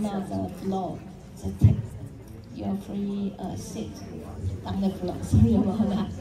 on the floor. So take your free seat on the floor. Sorry about that.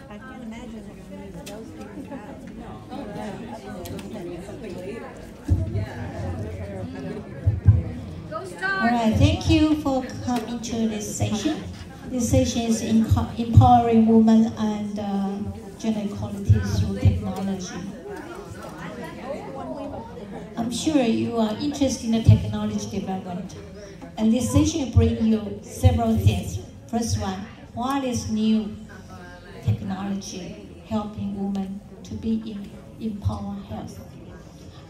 I can't imagine those people out. All right, thank you for coming to this session. This session is empowering women and gender equality through technology. I'm sure you are interested in the technology development. And this session brings you several things. First one, what is new technology helping women to be empowered health?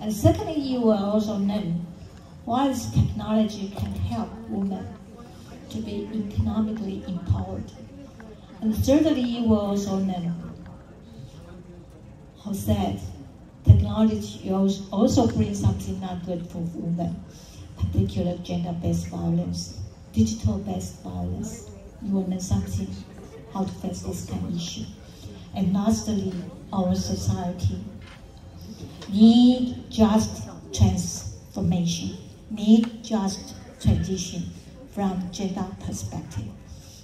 And secondly, you will also learn what is technology can help women to be economically empowered. And thirdly, you will also learn how sad technology also brings something not good for women, particularly gender-based violence, digital-based violence. You will learn something how to face this kind of issue. And lastly, our society needs just transformation, needs just transition from gender perspective.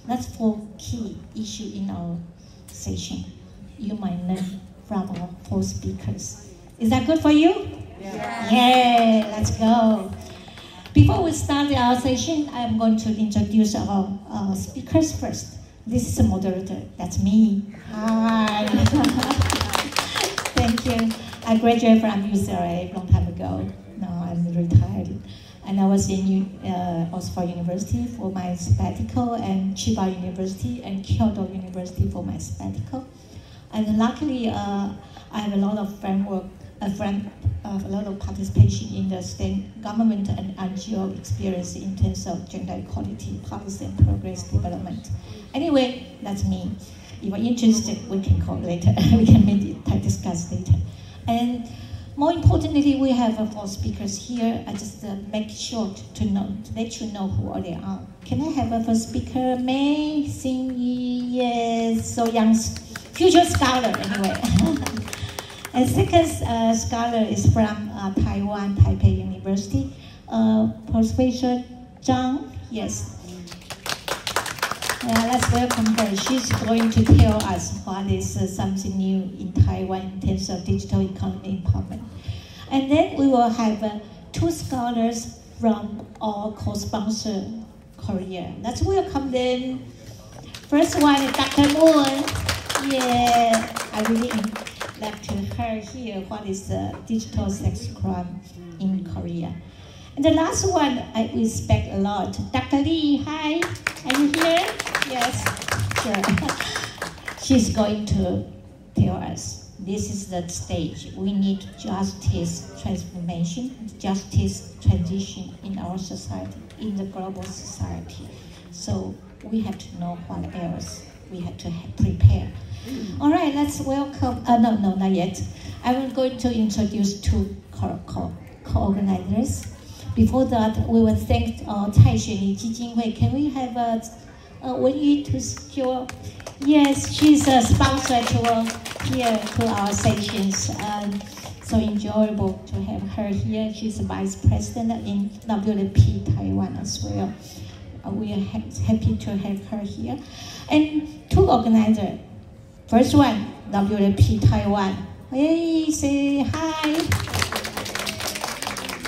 That's 4 key issues in our session. You might learn from our 4 speakers. Is that good for you? Yeah. Yeah, let's go. Before we start our session, I'm going to introduce our speakers first. This is the moderator, that's me. Hi. Thank you. I graduated from UCLA a long time ago. Now I'm retired. And I was in Oxford University for my sabbatical, and Chiba University and Kyoto University for my sabbatical. And luckily, I have a lot of framework, a lot of participation in the state government and NGO experience in terms of gender equality, policy and progress development. Anyway, that's me. If you're interested, we can call later. We can maybe discuss later. And more importantly, we have 4 speakers here. I just make sure to let you know who they are. Can I have a first speaker? May Hsin-Yu, yes, so young, future scholar anyway. And second scholar is from Taiwan, Taipei University, Professor Chang, yes. Let's welcome her. She's going to tell us what is something new in Taiwan in terms of digital economy empowerment. And then we will have 2 scholars from our co-sponsor, Korea. Let's welcome them. First one is Dr. Moon. Yeah, I really like to hear what is digital sex crime in Korea. And the last one I respect a lot, Dr. Lee. Hi, are you here? Yes, sure. She's going to tell us this is the stage. We need justice transformation, justice transition in our society, in the global society. So we have to know what else we have to prepare. All right, let's welcome, no, not yet. I'm going to introduce 2 co-organizers. Before that, we will thank Tsai Hsueh-Ni Can we have Wen-Yu to secure. Yes, she's a sponsor here to our sessions. So enjoyable to have her here. She's a vice president in WFWP Taiwan as well. We are happy to have her here. And two organizers. First one, WFWP Taiwan. Hey, say hi.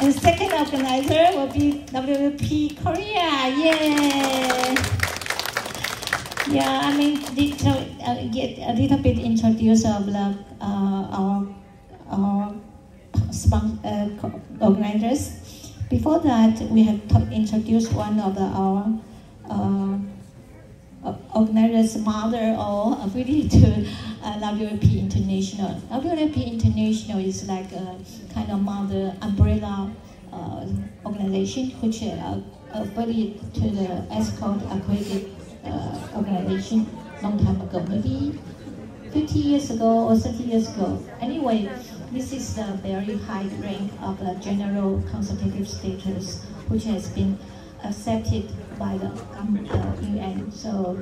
And second organizer will be WFWP Korea. Yeah. Yeah, I mean, get a little bit introduce of our organizers. Before that, we have introduced one of our organizers' mother or affiliate to WFWP International. WFWP International is like a kind of mother umbrella organization which affiliate to the ESCOT accredited organization long time ago, maybe 50 years ago or 30 years ago. Anyway, this is the very high rank of the general consultative status, which has been accepted by the UN. So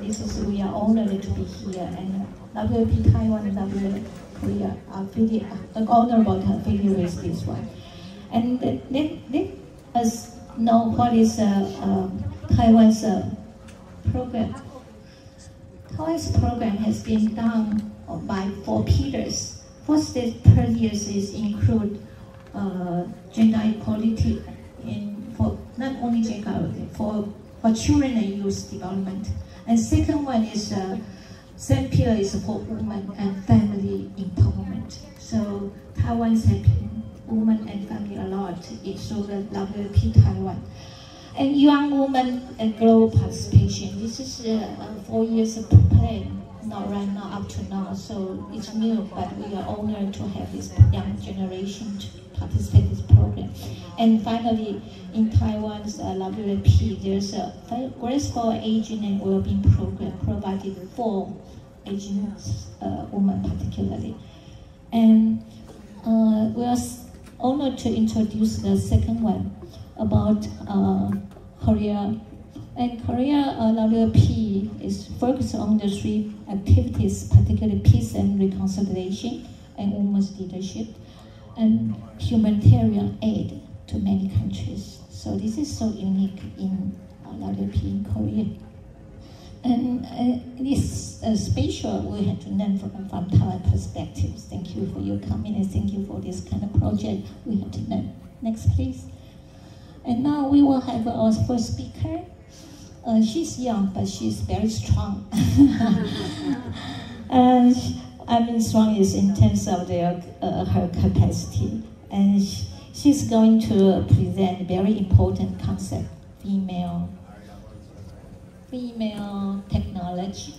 we are honored to be here, and WFWP Taiwan and WFWP Korea are honorable to affiliate with this one. And let us know what is Taiwan's program. Taiwan's program has been done by 4 pillars. First pillars is include gender equality for not only gender equality, for children and youth development. And second one is same pillar is for women and family empowerment. So Taiwan's helping women and family a lot. It's through the WFWP Taiwan. And young women and global participation. This is a 4 years plan. Not right now, up to now, so it's new, but we are honored to have this young generation to participate in this program. And finally, in Taiwan's WFWP, there's a graceful aging and well-being program provided for aging women particularly. And we are honored to introduce the second one about Korea. And Korea WFWP is focused on the 3 activities, particularly peace and reconciliation, and women's leadership, and humanitarian aid to many countries. So this is so unique in WFWP in Korea. And this special we had to learn from Taiwan perspectives. Thank you for your coming, and thank you for this kind of project we had to learn. Next, please. And now we will have our first speaker. She's young, but she's very strong. And I mean, strong is in terms of her capacity. And she's going to present a very important concept, female technology.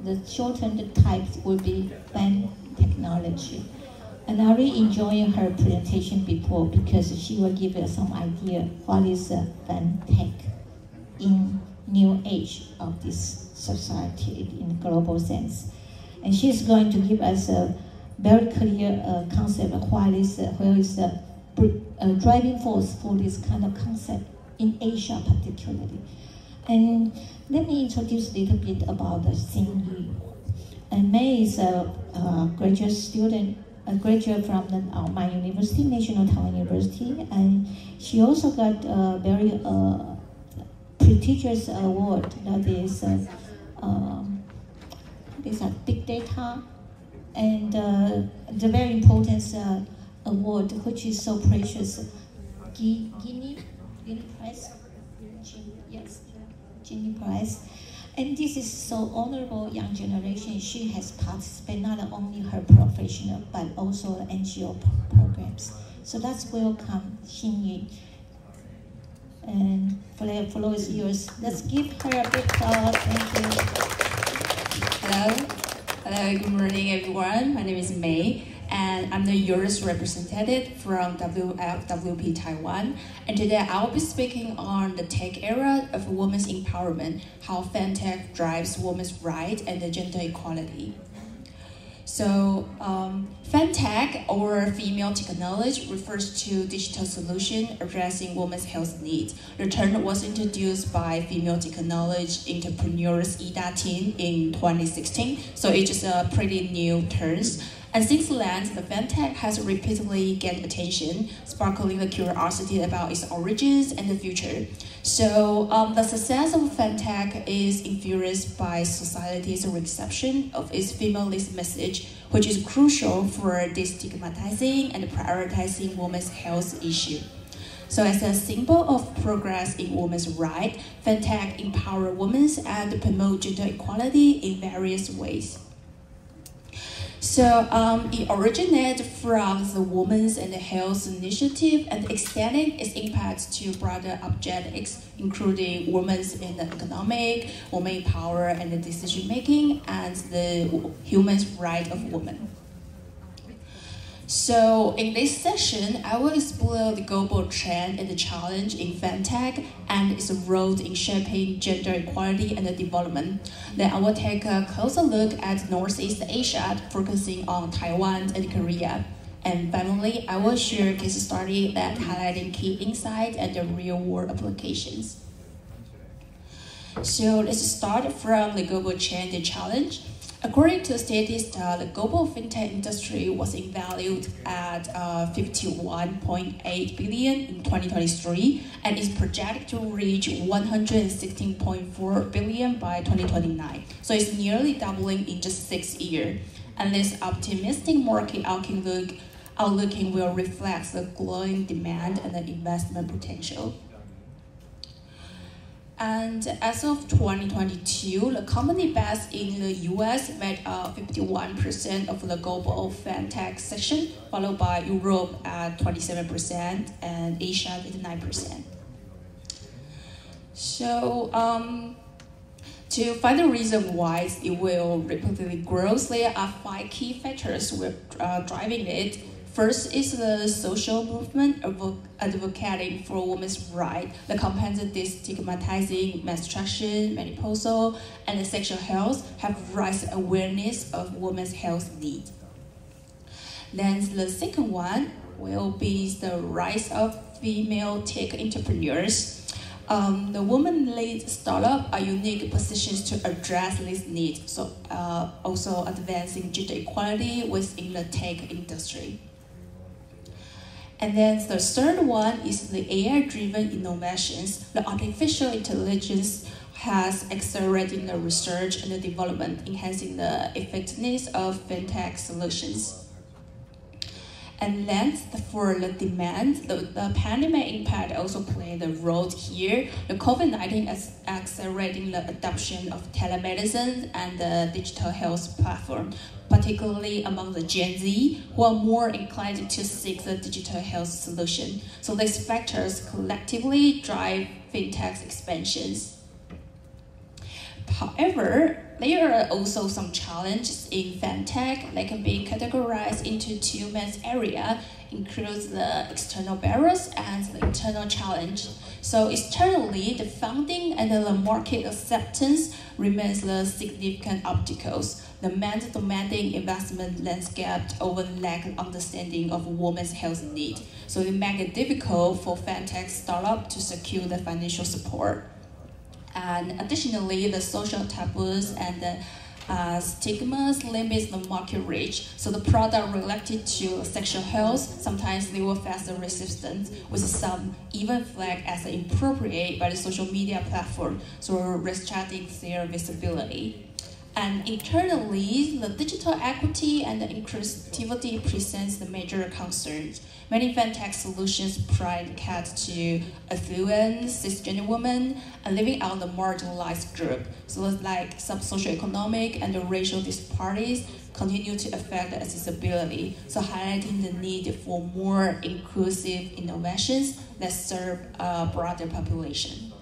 The shortened type will be FEM technology. And I really enjoyed her presentation before because she will give us some idea what is FemTech in new age of this society in global sense. And she's going to give us a very clear concept of where is the driving force for this kind of concept in Asia particularly. And let me introduce a little bit about the Hsin-Yu. And May is a graduate student, a graduate from my university, National Taiwan University, and she also got a very prestigious award that is these are big data, and the very important award which is so precious, Guinea Prize, yes, Guinea Prize. And this is so honorable young generation. She has participated not only her professional but also the NGO programs. So that's welcome, Hsin-Yu. And the floor is yours. Let's give her a big applause. Thank you. Hello, good morning everyone. My name is May, and I'm the youth representative from WFWP Taiwan. And today I will be speaking on the tech era of women's empowerment, how FemTech drives women's rights and the gender equality. So FemTech, or female technology, refers to digital solution addressing women's health needs. The term was introduced by female technology entrepreneurs Ida Tin in 2016, so it's just a pretty new term. And since then, the FemTech has repeatedly gained attention, sparkling the curiosity about its origins and the future. So the success of FemTech is influenced by society's reception of its feminist message, which is crucial for destigmatizing and prioritizing women's health issues. So as a symbol of progress in women's rights, FemTech empower women and promote gender equality in various ways. So it originated from the Women's and Health Initiative and extended its impact to broader objectives, including women's in the economic, women power and the decision making, and the human rights of women. So in this session, I will explore the global trend and the challenge in FemTech and its role in shaping gender equality and development. Then I will take a closer look at Northeast Asia, focusing on Taiwan and Korea. And finally, I will share case study that highlighting key insights and the real-world applications. So let's start from the global trend and challenge. According to statistics, the global fintech industry was valued at 51.8 billion in 2023 and is projected to reach 116.4 billion by 2029. So it's nearly doubling in just 6 years. And this optimistic market outlook will reflect the growing demand and the investment potential. And as of 2022, the company based in the US made 51% of the global FemTech section, followed by Europe at 27% and Asia at 9%. So to find the reason why it will repeatedly grow, there are 5 key factors driving it. First is the social movement advocating for women's rights, the campaigns destigmatizing menstruation, menopausal, and sexual health have raised awareness of women's health needs. Then the second one will be the rise of female tech entrepreneurs. The women-led startups are unique positions to address these needs, so also advancing gender equality within the tech industry. And then the third one is the AI-driven innovations. The artificial intelligence has accelerated the research and the development, enhancing the effectiveness of FinTech solutions. And then for the demand, the pandemic impact also played a role here. The COVID-19 is accelerating the adoption of telemedicine and the digital health platform, particularly among the Gen Z, who are more inclined to seek the digital health solution. So these factors collectively drive FinTech's expansions. However, there are also some challenges in FemTech that can be categorized into 2 main areas, includes the external barriers and the internal challenge. So externally, the funding and the market acceptance remains the significant obstacles. The demanding investment landscape over lack of understanding of women's health needs. So it makes it difficult for FemTech startups to secure the financial support. And additionally, the social taboos and the stigmas limit the market reach. So the product related to sexual health, sometimes they will face the resistance, with some even flagged as inappropriate by the social media platform, so restricting their visibility. And internally, the digital equity and the inclusivity presents the major concerns. Many FemTech solutions predicate to affluent cisgender women and leaving out the marginalized group. So like some socioeconomic and the racial disparities continue to affect the accessibility, so highlighting the need for more inclusive innovations that serve a broader population.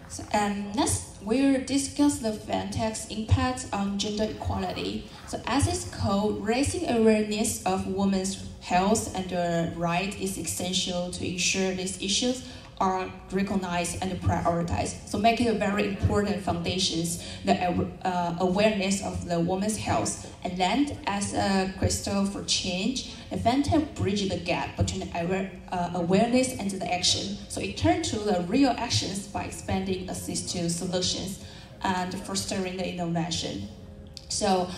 So, next, we'll discuss the FemTech's impact on gender equality. So as its code, raising awareness of women's health and their rights is essential to ensure these issues are recognized and prioritized. So make it a very important foundations, the awareness of the woman's health. And then as a crystal for change, the FemTech bridge the gap between awareness and the action. So it turned to the real actions by expanding assistive solutions and fostering the innovation. So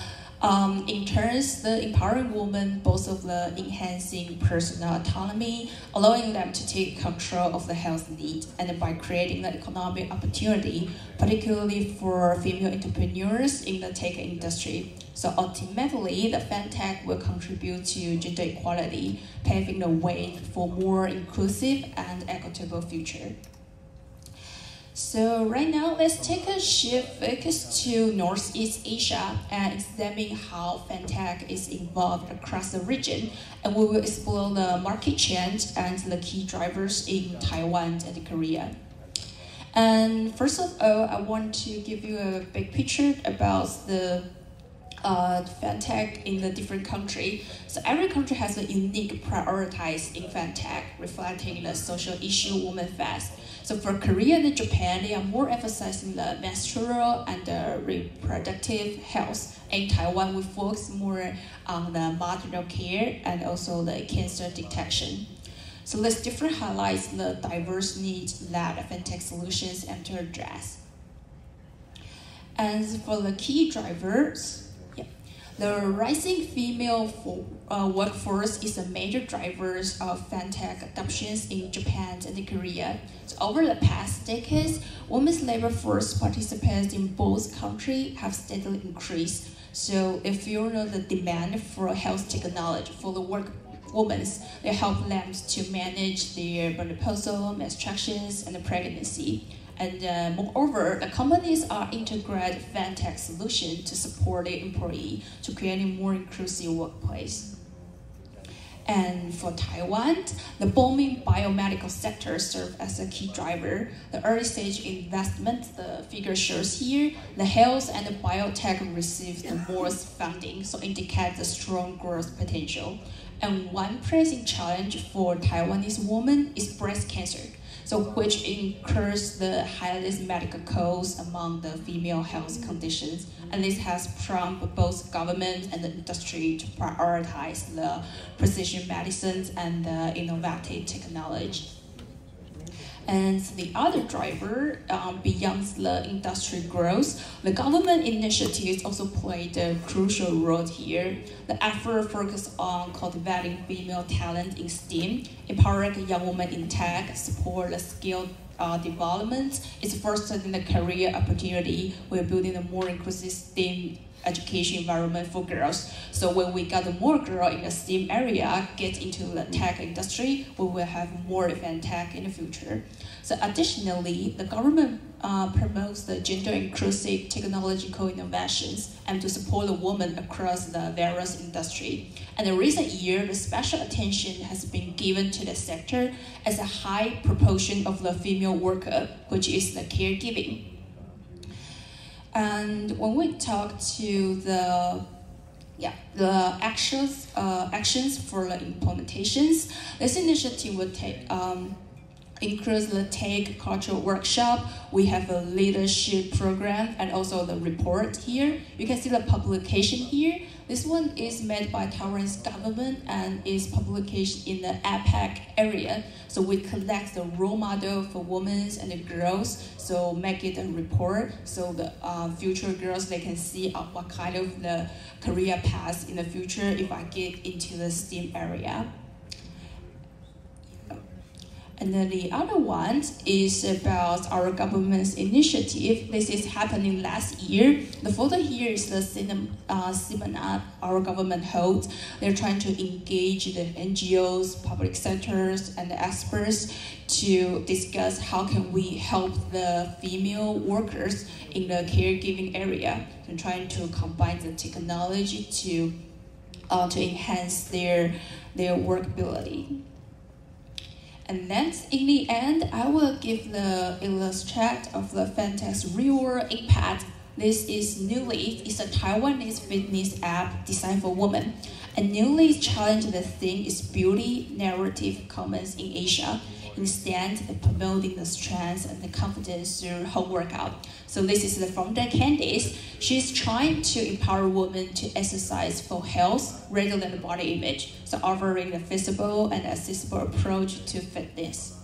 in turns, the empowering women, both of the enhancing personal autonomy, allowing them to take control of the health needs, and by creating the economic opportunity, particularly for female entrepreneurs in the tech industry. So ultimately, the FemTech will contribute to gender equality, paving the way for more inclusive and equitable future. So right now, let's take a shift focus to Northeast Asia and examine how FemTech is involved across the region. And we will explore the market trends and the key drivers in Taiwan and Korea. And first of all, I want to give you a big picture about the FemTech in the different country. So every country has a unique prioritized in FemTech, reflecting the social issue women face. So for Korea and Japan, they are more emphasizing the menstrual and reproductive health. In Taiwan, we focus more on the maternal care and also the cancer detection. So this different highlights the diverse needs that FemTech solutions aim to address. And for the key drivers, the rising female workforce is a major driver of FemTech adoptions in Japan and Korea. So over the past decades, women's labor force participants in both countries have steadily increased. So if you know the demand for health technology for the women, they help them to manage their menopausal, menstruations, and pregnancy. And moreover, the companies are integrated FemTech solution to support the employee to create a more inclusive workplace. And for Taiwan, the booming biomedical sector serves as a key driver. The early stage investment, the figure shows here, the health and the biotech received the most funding, so indicate the strong growth potential. And one pressing challenge for Taiwanese women is breast cancer, so which incurs the highest medical costs among the female health conditions. And this has prompted both government and the industry to prioritize the precision medicines and the innovative technology. And the other driver, beyond the industry growth, the government initiatives also played a crucial role here. The effort focused on cultivating female talent in STEM, empowering young women in tech, support the skill development, is fostering the career opportunity. We're building a more inclusive STEM education environment for girls. So when we got more girls in the STEM area get into the tech industry, we will have more FemTech in the future. So additionally, the government promotes the gender inclusive technological innovations and to support the women across the various industry. And in recent years, the special attention has been given to the sector as a high proportion of the female worker, which is the caregiving. And when we talk to the actions for the implementations, this initiative will includes the Take Cultural Workshop. We have a leadership program and also the report here. You can see the publication here. This one is made by Taiwan's government and is publication in the APEC area. So we collect the role model for women and the girls, so make it a report so the future girls, they can see what kind of the career path in the future if I get into the STEM area. And then the other one is about our government's initiative. This is happening last year. The photo here is the seminar our government holds. They're trying to engage the NGOs, public sectors, and the experts to discuss how can we help the female workers in the caregiving area and trying to combine the technology to enhance their workability. And then in the end, I will give the illustration of the FemTech's real-world impact. This is Newly. It's a Taiwanese fitness app designed for women. And Newly's challenge the theme is beauty narrative commons in Asia. instead promoting the strength and the confidence through home workout. So this is the founder Candice. She's trying to empower women to exercise for health rather than the body image, so offering a feasible and accessible approach to fitness.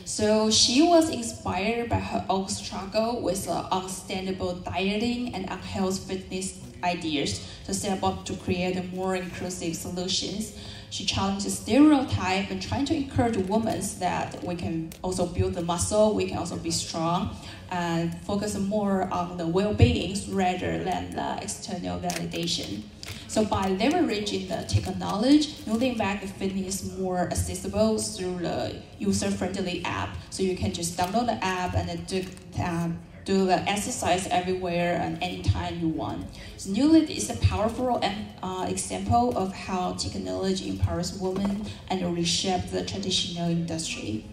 So she was inspired by her own struggle with unsustainable dieting and unhealthy fitness ideas to step up to create more inclusive solutions. She challenged the stereotype and trying to encourage women that we can also build the muscle, we can also be strong, and focus more on the well-being rather than the external validation. So by leveraging the technology, moving back the fitness more accessible through the user-friendly app. So you can just download the app and do the exercise everywhere and anytime you want. So Newlit is a powerful example of how technology empowers women and reshapes the traditional industry.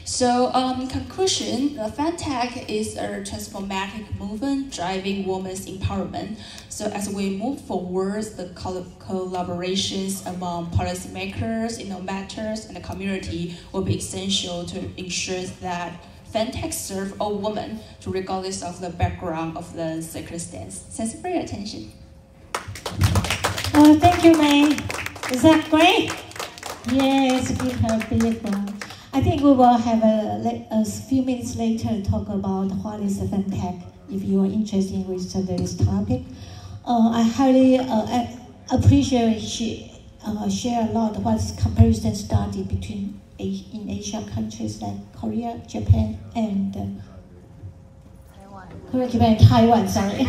So in conclusion, the FemTech is a transformative movement driving women's empowerment. So as we move forward, the collaborations among policymakers, innovators, and the community will be essential to ensure that FemTech serve all women, regardless of the background of the circumstance. Thanks for your attention. Oh, thank you, May. Is that great? Yes, give her a big round. I think we will have a few minutes later to talk about what is the FemTech, if you are interested in researching this topic. I highly appreciate she share a lot of what's comparison study between in Asian countries like Korea, Japan, and Taiwan, sorry.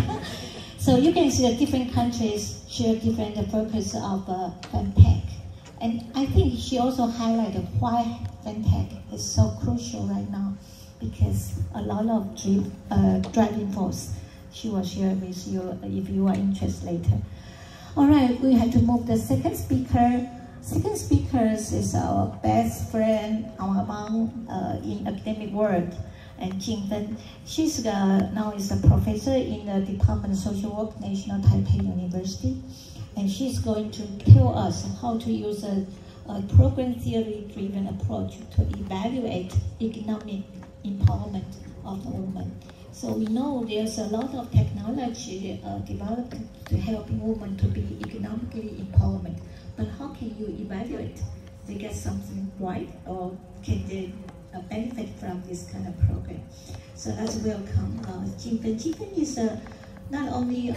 So you can see that different countries share different focus of FemTech. And I think she also highlighted why FemTech is so crucial right now, because a lot of driving force she will share with you if you are interested later. All right, we have to move the second speaker. Second speaker is our best friend among in academic world, and Chin-Fen. She's now is a professor in the Department of Social Work, National Taipei University. And she's going to tell us how to use a program theory-driven approach to evaluate economic empowerment of women. So we know there's a lot of technology developed to help women to be economically empowerment. But how can you evaluate they get something right, or can they benefit from this kind of program? So let's welcome Chin-Fen. Chin-Fen is not only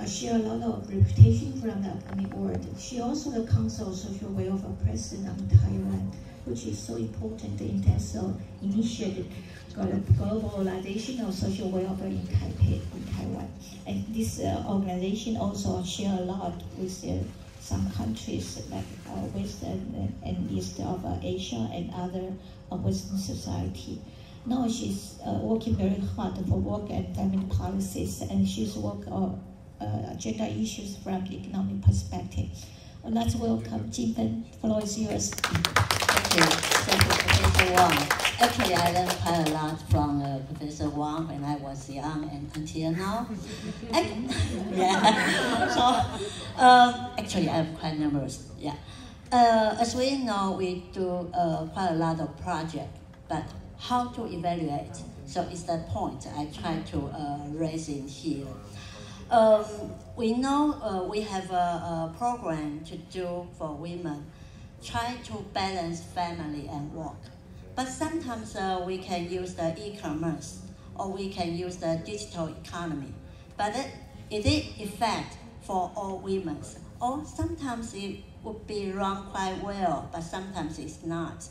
share a lot of reputation from the academic world. She also the Council of Social Welfare President of Taiwan, which is so important in terms of initiative globalization of social welfare in Taipei, in Taiwan. And this organization also share a lot with some countries like Western and East of Asia and other Western society. Now she's working very hard for work and family policies, and she's worked gender issues from the economic perspective. Well, let's welcome Chin-Fen. The floor is yours. Thank you. Thank you, Professor Wang. Actually, I learned quite a lot from Professor Wang when I was young and until now. Yeah. So, actually, I'm quite nervous. Yeah. As we know, we do quite a lot of projects, but how to evaluate? So it's the point I try to raise in here. We know we have a program to do for women, try to balance family and work. But sometimes we can use the e-commerce, or we can use the digital economy. But is it effect for all women? Or sometimes it would be run quite well, but sometimes it's not.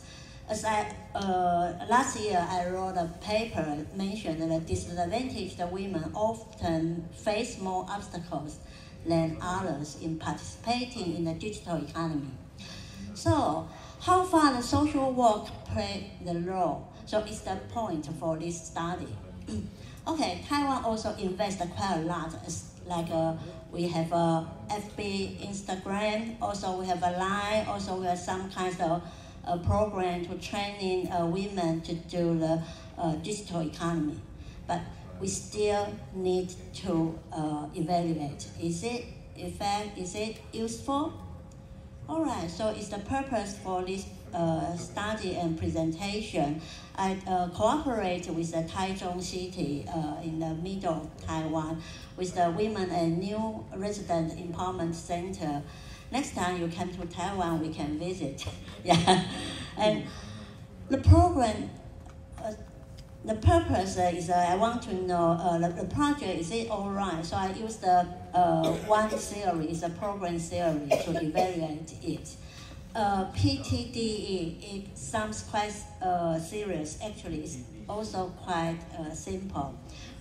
As last year I wrote a paper mentioned that disadvantaged women often face more obstacles than others in participating in the digital economy. So, how far the social work play the role? So it's the point for this study. Okay, Taiwan also invests quite a lot. Like we have a FB, Instagram, also we have a Line, also we have some kinds of a program to training women to do the digital economy. But we still need to evaluate. Is it useful? All right, so it's the purpose for this study and presentation. I cooperate with the Taichung city in the middle of Taiwan with the Women and New Resident Empowerment Center. Next time you come to Taiwan, we can visit. Yeah, and the program, the purpose is I want to know the project, is it all right? So I use the one theory, is a program theory to evaluate it. PTDE, it sounds quite serious. Actually, it's also quite simple.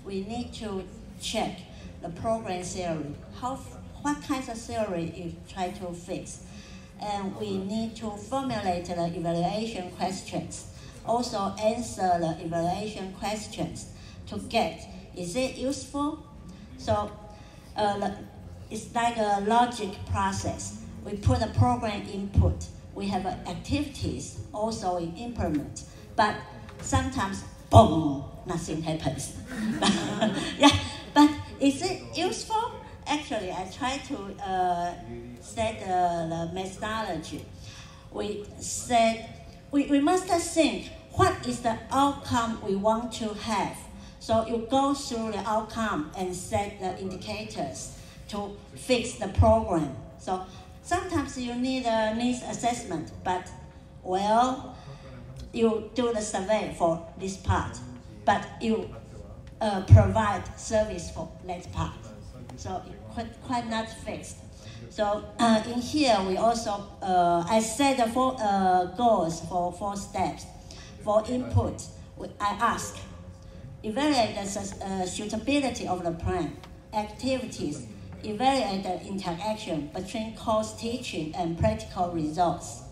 We need to check the program theory, what kinds of theory you try to fix. And we need to formulate the evaluation questions. Also answer the evaluation questions to get, is it useful? So it's like a logic process. We put a program input. We have activities also in implement. But sometimes, boom, nothing happens. Yeah, but is it useful? Actually, I try to set the methodology. We said, we must think, what is the outcome we want to have? So you go through the outcome and set the indicators to fix the program. So sometimes you need a needs assessment, but well, you do the survey for this part, but you provide service for that part. So it quite not fixed. So in here, we also, I set the four goals for 4 steps. For input, I ask, evaluate the suitability of the plan, activities, evaluate the interaction between course teaching and practical results.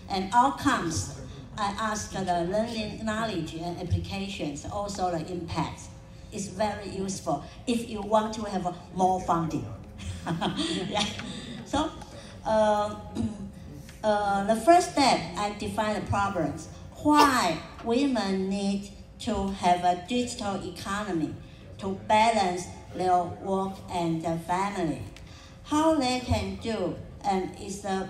And outcomes, I ask the learning knowledge and applications, also the impact. It's very useful if you want to have more funding. Yeah. So the first step, I define the problems. Why women need to have a digital economy to balance their work and their family. How they can do, and it's the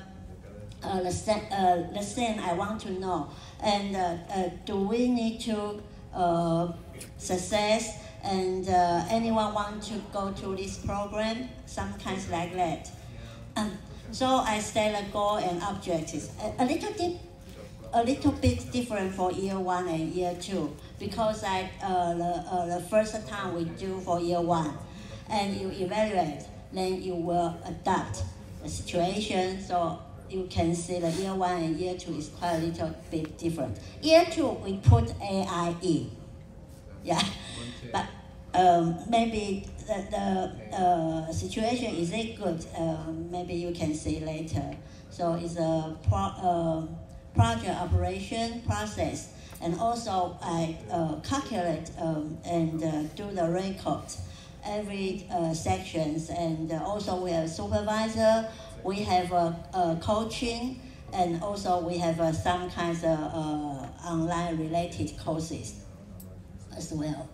thing I want to know. And do we need to success, and anyone want to go to this program? Some kinds like that. So I set a goal and objectives. A little bit different for year 1 and year 2, because the first time we do for year 1, and you evaluate, then you will adapt the situation. So you can see the year 1 and year 2 is quite a little bit different. Year 2, we put AIE. Yeah, but maybe the situation is it good? Maybe you can see later. So it's a project operation process, and also I calculate and do the record every sections, and also we have supervisor, we have coaching, and also we have some kinds of online related courses as well.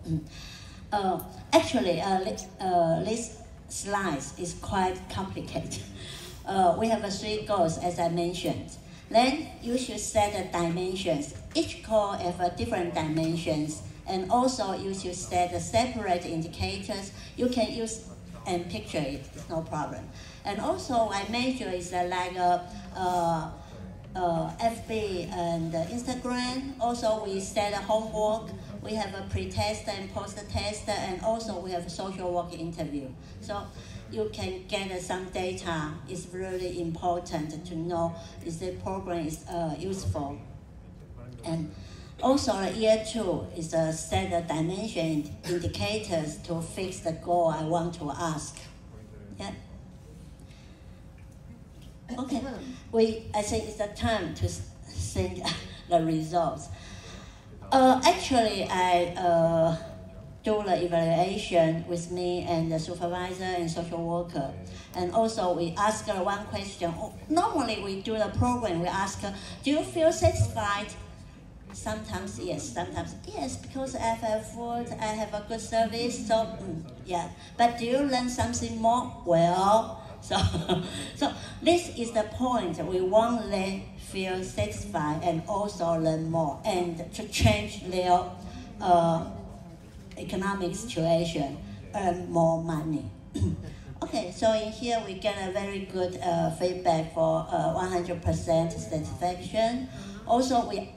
Actually, this slide is quite complicated. We have 3 goals, as I mentioned. Then you should set the dimensions. Each goal have different dimensions, and also you should set the separate indicators. You can use and picture it, it's no problem. And also I measure is like FB and Instagram. Also we set a homework. We have a pre-test and post-test, and also we have a social work interview. So you can get some data. It's really important to know if the program is useful. And also year 2 is a set of dimension indicators to fix the goal I want to ask. Yeah. Okay, I think it's the time to think the results. Actually, I do the evaluation with me and the supervisor and social worker. And also we ask her one question. Normally we do the program, we ask her, do you feel satisfied? Sometimes yes, because I have food, I have a good service, so yeah. But do you learn something more? Well, So this is the point. We want them feel satisfied and also learn more and to change their economic situation, earn more money. Okay, so in here we get a very good feedback for 100% satisfaction. Also, we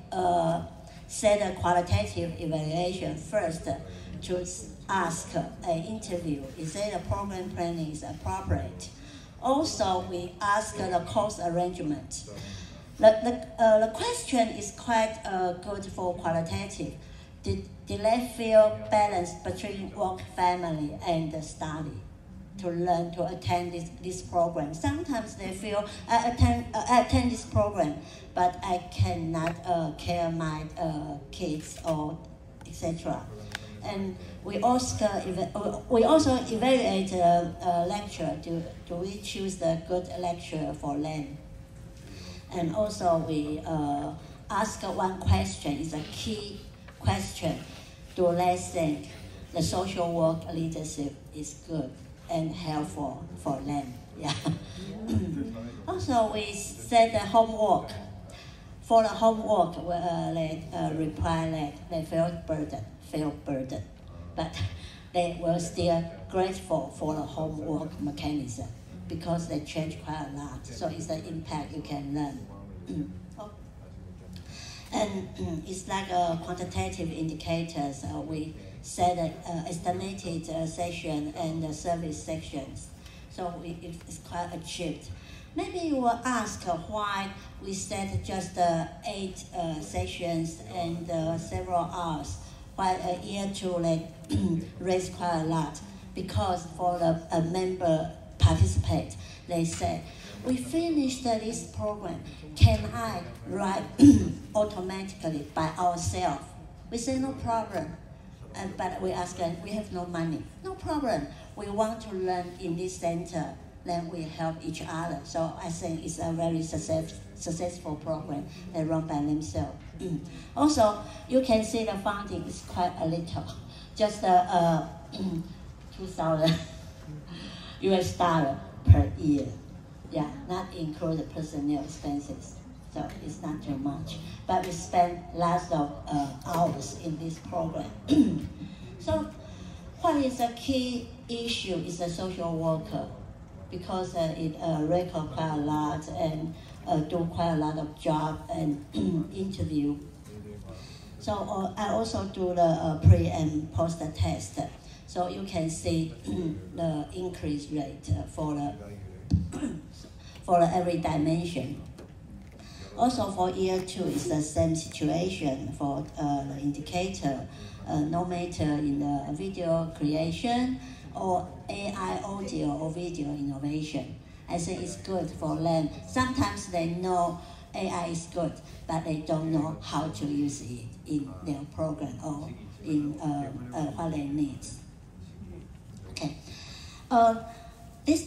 set a qualitative evaluation first to ask an interview, is it a program planning is appropriate? Also, we ask the course arrangement. The question is quite good for qualitative. Did they feel balanced between work, family, and study to learn to attend this program? Sometimes they feel, I attend this program, but I cannot care my kids or etc. And we also evaluate a lecture. Do we choose the good lecture for them? And also we ask one question, is a key question. Do they think the social work leadership is good and helpful for them? Yeah. Also, we set the homework. For the homework, they reply that they feel burdened, but they were still grateful for the homework mechanism because they change quite a lot. So it's an impact you can learn. And it's like a quantitative indicators. We set estimated session and service sections. So it's quite achieved. Maybe you will ask why we set just 8 sessions and several hours, while year 2 they raise quite a lot. Because for the member participate, they say, we finished this program, can I write automatically by ourselves? We say no problem, but we ask them, we have no money. No problem, we want to learn in this center, then we help each other. So I think it's a very successful program they run by themselves. Also, you can see the funding is quite a little, just $2,000 US dollar per year. Yeah, not include the personnel expenses, so it's not too much. But we spend lots of hours in this program. So what is the key issue is the social worker, because it record quite a lot and do quite a lot of job and interview. So I also do the pre and post test. So you can see the increase rate for every dimension. Also for year 2, it's the same situation for the indicator, no matter in the video creation or AI audio or video innovation. I think it's good for them. Sometimes they know AI is good, but they don't know how to use it in their program or in what they need. Okay. This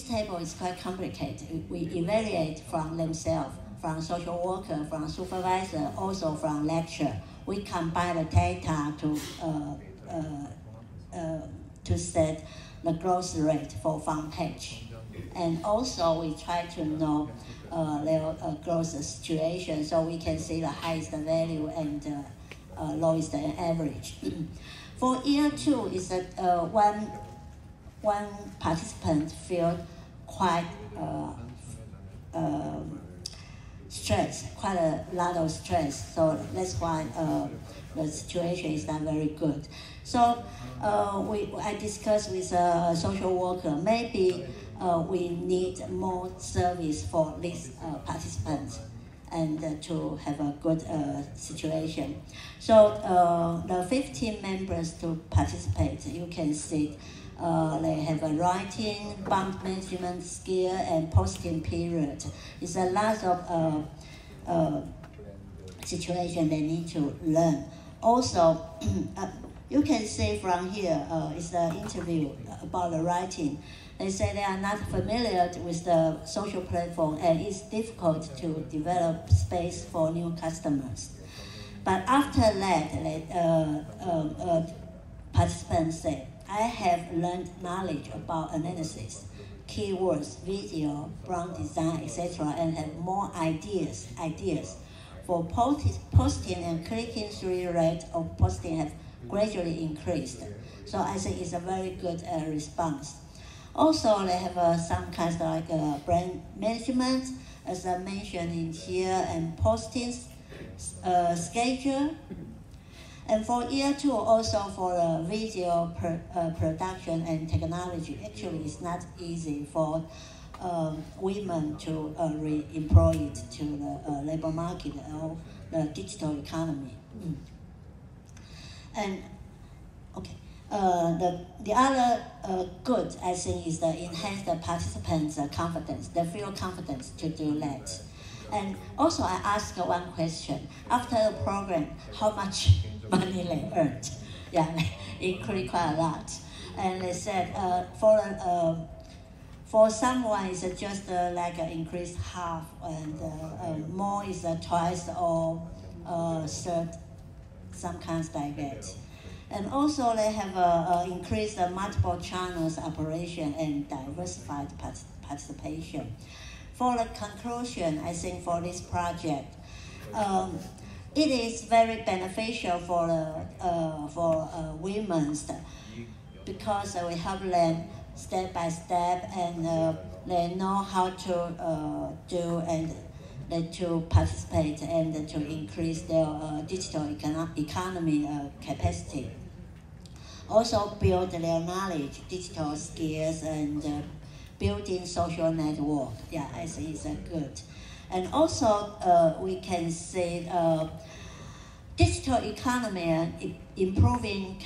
table is quite complicated. We evaluate from themselves, from social worker, from supervisor, also from lecturer. We combine the data to set the growth rate for front page. And also we try to know their growth situation so we can see the highest value and lowest average. For year 2, is that one participant feel quite stressed, quite a lot of stress. So that's why the situation is not very good. So I discussed with a social worker, maybe we need more service for these participants and to have a good situation. So the 15 members to participate, you can see they have a writing, bond management skill, and posting period. It's a lot of situation they need to learn. Also, you can see from here, it's an interview about the writing. They say they are not familiar with the social platform and it's difficult to develop space for new customers. But after that, participants say, I have learned knowledge about analysis. keywords, video, brand design, etc., and have more ideas for posting and clicking-through rate of posting have gradually increased. So I think it's a very good response. Also, they have some kinds of like brand management, as I mentioned in here, and posting schedule. And for year 2, also for video production and technology, actually it's not easy for women to re-employ it to the labor market or the digital economy. And okay, the other good, I think, is the enhance the participants' confidence. They feel confidence to do that. And also I asked one question. After the program, how much money they earned? Yeah, they increased quite a lot. And they said for someone it's just like increase half, and more is twice or third, some kinds like that. And also they have increased multiple channels operation and diversified participation. For the conclusion, I think for this project, it is very beneficial for women because we help them step by step, and they know how to do and to participate and to increase their digital economy capacity. Also build their knowledge, digital skills, and building social network. Yeah, I think it's good. And also we can say digital economy improving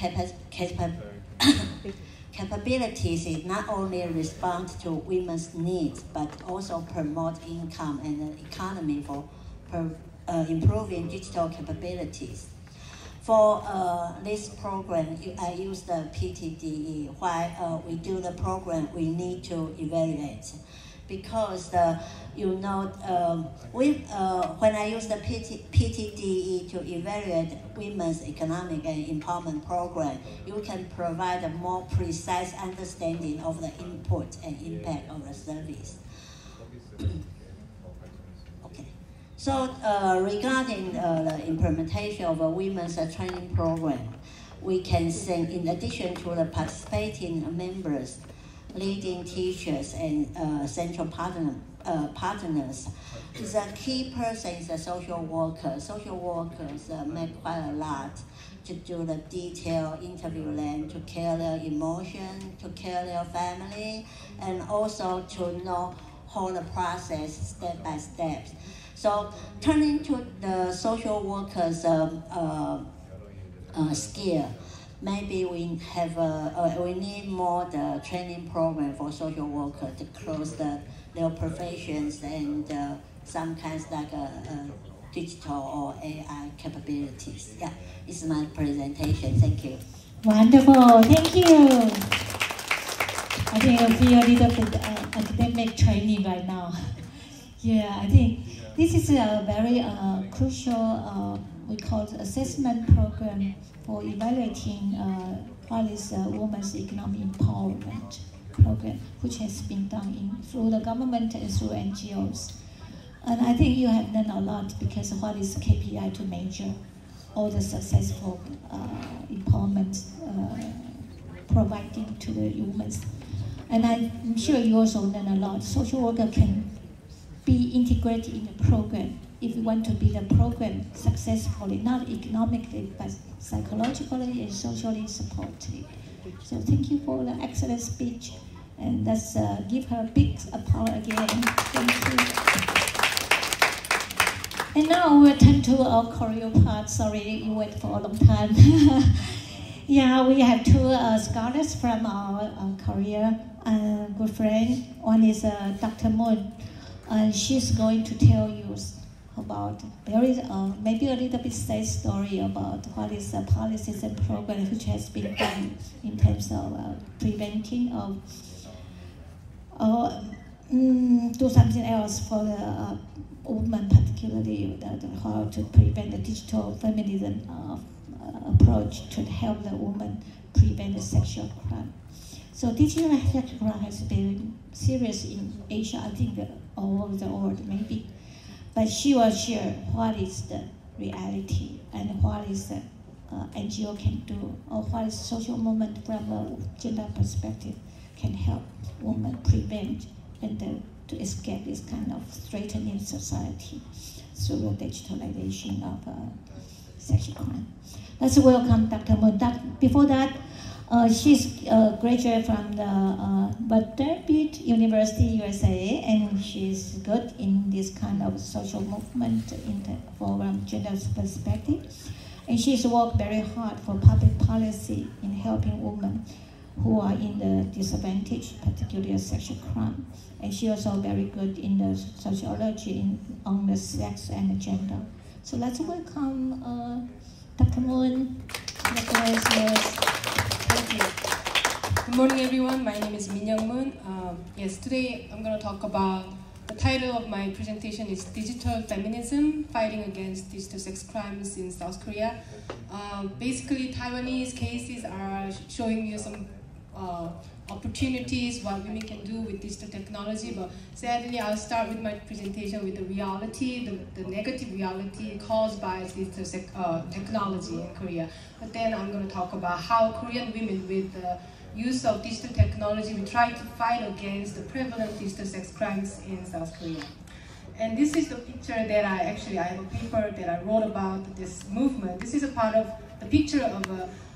capabilities is not only respond to women's needs, but also promote income and economy for improving digital capabilities. For this program, I use the PTDE. While we do the program, we need to evaluate. Because when I use the PTDE to evaluate women's economic and empowerment program, you can provide a more precise understanding of the input and impact of the service. Okay. So regarding the implementation of a women's training program, we can say, in addition to the participating members, leading teachers and central partners, the key person is the social worker. Social workers make quite a lot to do the detailed interview them, to care their emotion, to care their family, and also to know how the process step by step. So turning to the social workers' skill, maybe we have we need more the training program for social workers to close their professions and some kinds like digital or AI capabilities. Yeah, it's my presentation. Thank you. Wonderful. Thank you. I think I feel a little bit academic training right now. Yeah, I think this is a very crucial, we call it assessment program for evaluating what is women's economic empowerment program, which has been done through the government and through NGOs. And I think you have done a lot, because what is KPI to measure all the successful empowerment providing to the women. And I'm sure you also learn a lot. Social worker can be integrated in the program if you want to be the program successfully, not economically, but psychologically and socially supported. So thank you for the excellent speech, and let's give her a big applause again. Thank you. And now we'll turn to our choreo part. Sorry, you wait for a long time. Yeah, we have two scholars from our Korea, good friend. One is Dr. Moon. She's going to tell you about maybe a little bit sad story about what is the policies and programs which has been done in terms of preventing do something else for the women, particularly how to prevent the digital feminism approach to help the woman prevent the sexual crime. So digital sexual crime has been serious in Asia, I think all over the world maybe. But she will share what is the reality and what is the NGO can do, or what is social movement from a gender perspective can help women prevent and to escape this kind of threatening society through the digitalization of sexual crime. Let's welcome Dr. Moon. Before that, she's a graduate from the Vanderbilt University, USA, and she's good in this kind of social movement from gender perspective. And she's worked very hard for public policy in helping women who are in the disadvantage, particularly sexual crime. And she also very good in the sociology on the sex and gender. So let's welcome Dr. Moon. Thank you. Good morning, everyone. My name is Minyoung Moon. Yes, today I'm going to talk about, the title of my presentation is Digital Feminism, Fighting Against Digital Sex Crimes in South Korea. Basically, Taiwanese cases are showing you some opportunities, what women can do with digital technology, but sadly I'll start with my presentation with the reality, the negative reality caused by digital technology in Korea. But then I'm going to talk about how Korean women with the use of digital technology we try to fight against the prevalent digital sex crimes in South Korea. And this is the picture that I have a paper that I wrote about this movement. This is a part of the picture of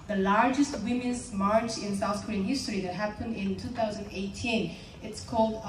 the largest women's march in South Korean history that happened in 2018. It's called,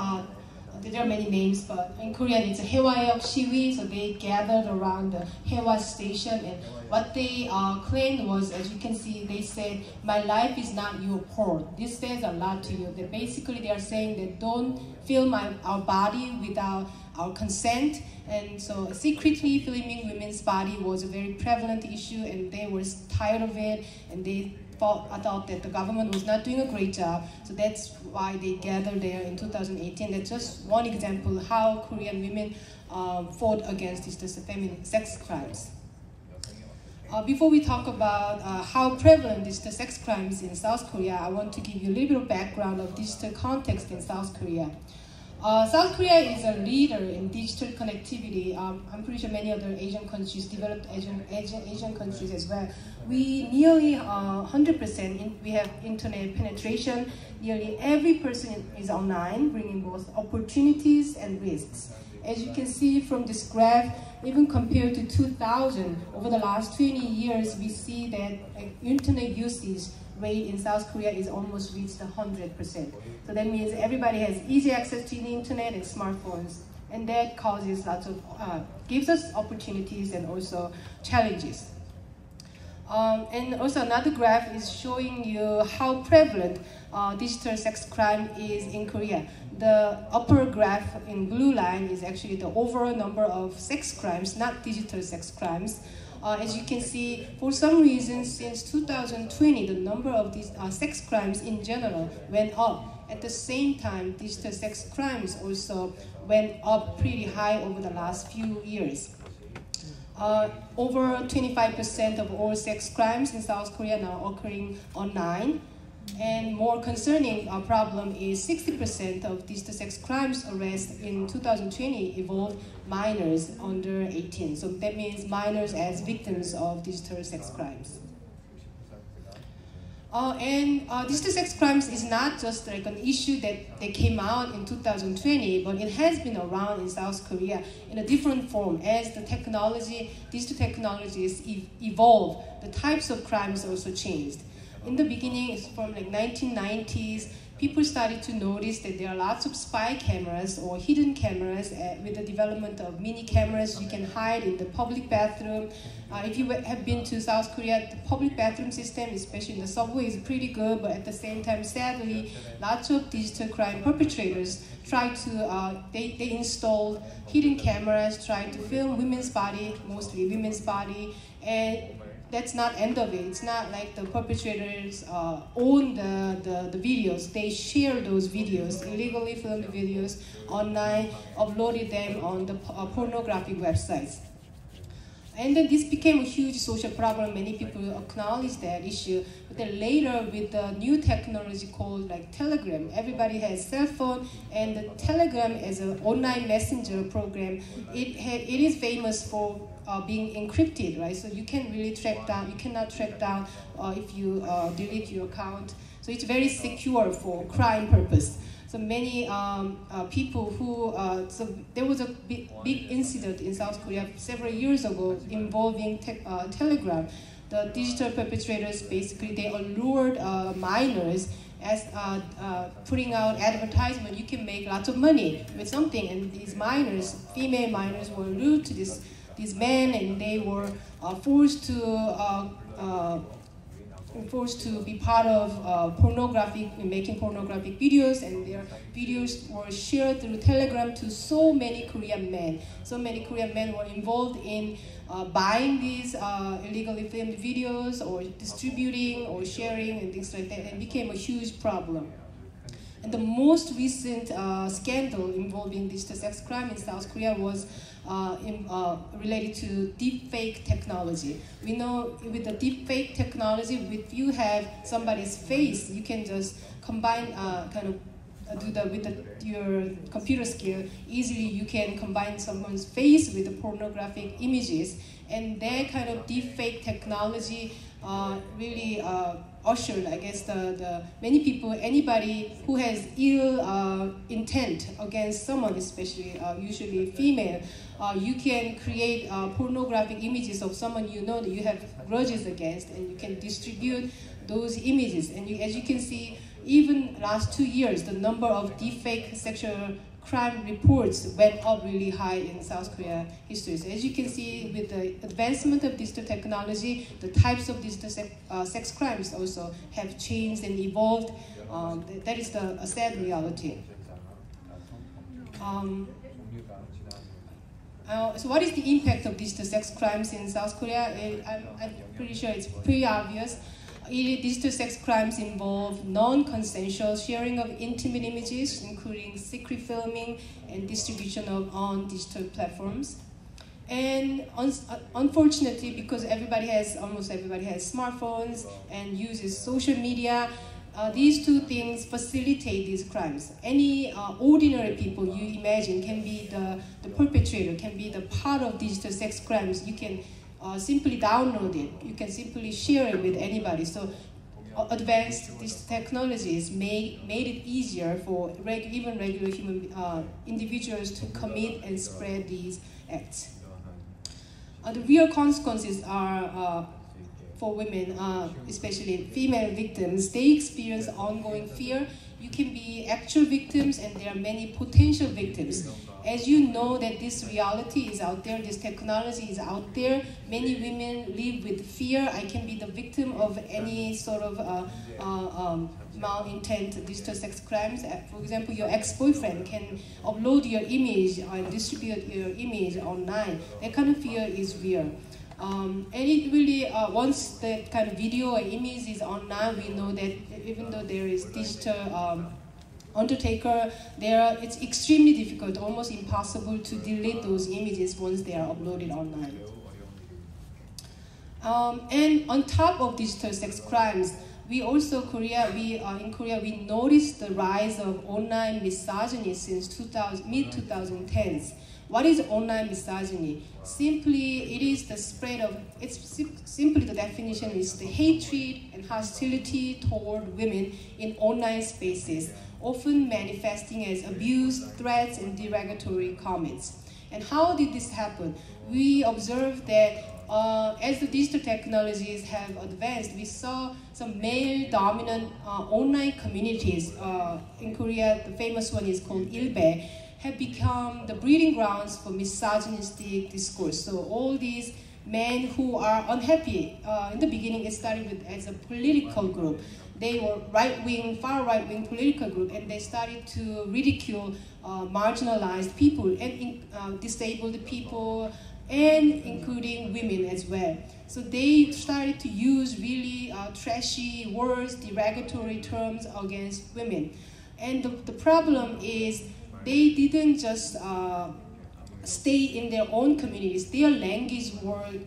there are many names, but in Korean it's a Haewaeok Siwi, so they gathered around the Haewa station, and what they claimed was, as you can see, they said, my life is not your porn. This says a lot to you. That basically they are saying that don't film our body without our consent, and so secretly filming women's body was a very prevalent issue, and they were tired of it, and they thought that the government was not doing a great job, so that's why they gathered there in 2018. That's just one example how Korean women fought against these feminine sex crimes. Before we talk about how prevalent digital sex crimes in South Korea, I want to give you a little bit of background of digital context in South Korea. South Korea is a leader in digital connectivity. I'm pretty sure many other Asian countries, developed Asian countries as well. We nearly 100%, we have internet penetration. Nearly every person is online, bringing both opportunities and risks. As you can see from this graph, even compared to 2000, over the last 20 years, we see that internet usage rate in South Korea is almost reached 100%. So that means everybody has easy access to the internet and smartphones, and that causes lots of, gives us opportunities and also challenges. And also another graph is showing you how prevalent digital sex crime is in Korea. The upper graph in blue line is actually the overall number of sex crimes, not digital sex crimes. As you can see, for some reason, since 2020, the number of these sex crimes in general went up. At the same time, digital sex crimes also went up pretty high over the last few years. Over 25% of all sex crimes in South Korea now occurring online. And more concerning problem is 60% of digital sex crimes arrests in 2020 involved minors under 18. So that means minors as victims of digital sex crimes. Digital sex crimes is not just like an issue that came out in 2020, but it has been around in South Korea in a different form. As the digital technologies evolve, the types of crimes also changed. In the beginning, it's from like 1990s, people started to notice that there are lots of spy cameras or hidden cameras with the development of mini cameras you can hide in the public bathroom. If you have been to South Korea, the public bathroom system, especially in the subway, is pretty good, but at the same time, sadly, lots of digital crime perpetrators try to, they installed hidden cameras, try to film women's body, mostly women's body, and that's not end of it. It's not like the perpetrators own the videos. They share those videos, illegally filmed videos online, uploaded them on the pornographic websites. And then this became a huge social problem. Many people acknowledged that issue. But then later, with the new technology called like Telegram, everybody has cell phone, and the Telegram as an online messenger program, it is famous for being encrypted, right? So you can really track down. You cannot track down if you delete your account. So it's very secure for crime purpose. So many people who, so there was a big incident in South Korea several years ago involving Telegram. The digital perpetrators, basically, they allured minors as putting out advertisement. You can make lots of money with something, and these minors, female minors, were allured to these men, and they were forced to be part of making pornographic videos, and their videos were shared through Telegram to so many Korean men. So many Korean men were involved in buying these illegally filmed videos, or distributing, or sharing, and things like that, and it became a huge problem. And the most recent scandal involving digital sex crime in South Korea was related to deepfake technology. We know with the deepfake technology, if you have somebody's face, you can just combine, your computer skill, easily you can combine someone's face with the pornographic images. And that kind of deepfake technology really ushered, I guess, many people, anybody who has ill intent against someone, especially usually female, you can create pornographic images of someone you know that you have grudges against, and you can distribute those images. And as you can see, even last 2 years, the number of deepfake sexual crime reports went up really high in South Korea history. So as you can see, with the advancement of digital technology, the types of digital sex crimes also have changed and evolved. That is a sad reality. So what is the impact of digital sex crimes in South Korea? I'm pretty sure it's pretty obvious. Digital sex crimes involve non-consensual sharing of intimate images, including secret filming and distribution on digital platforms. And unfortunately, because almost everybody has smartphones and uses social media, these two things facilitate these crimes. Any ordinary people you imagine can be the perpetrator, can be the part of digital sex crimes. You can simply download it. You can simply share it with anybody. So advanced these technologies made it easier for even regular human individuals to commit and spread these acts. The real consequences are for women, especially female victims. They experience ongoing fear. You can be actual victims, and there are many potential victims. As you know that this reality is out there, this technology is out there, many women live with fear. I can be the victim of any sort of malintent digital sex crimes. For example, your ex-boyfriend can upload your image and distribute your image online. That kind of fear is real. And it really, once that kind of video or image is online, we know that even though there is digital undertaker, it's extremely difficult, almost impossible to delete those images once they are uploaded online. And on top of digital sex crimes, we also, in Korea, we noticed the rise of online misogyny since mid-2010s. What is online misogyny? Simply, it is the spread of, simply the definition is the hatred and hostility toward women in online spaces, often manifesting as abuse, threats, and derogatory comments. And how did this happen? We observed that as the digital technologies have advanced, we saw some male-dominant online communities. In Korea, the famous one is called ilbe, have become the breeding grounds for misogynistic discourse. So all these men who are unhappy, in the beginning it started as a political group. They were right-wing, far right-wing political group, and they started to ridicule marginalized people and disabled people, and including women as well. So they started to use really trashy words, derogatory terms against women. And the problem is they didn't just stay in their own communities, their language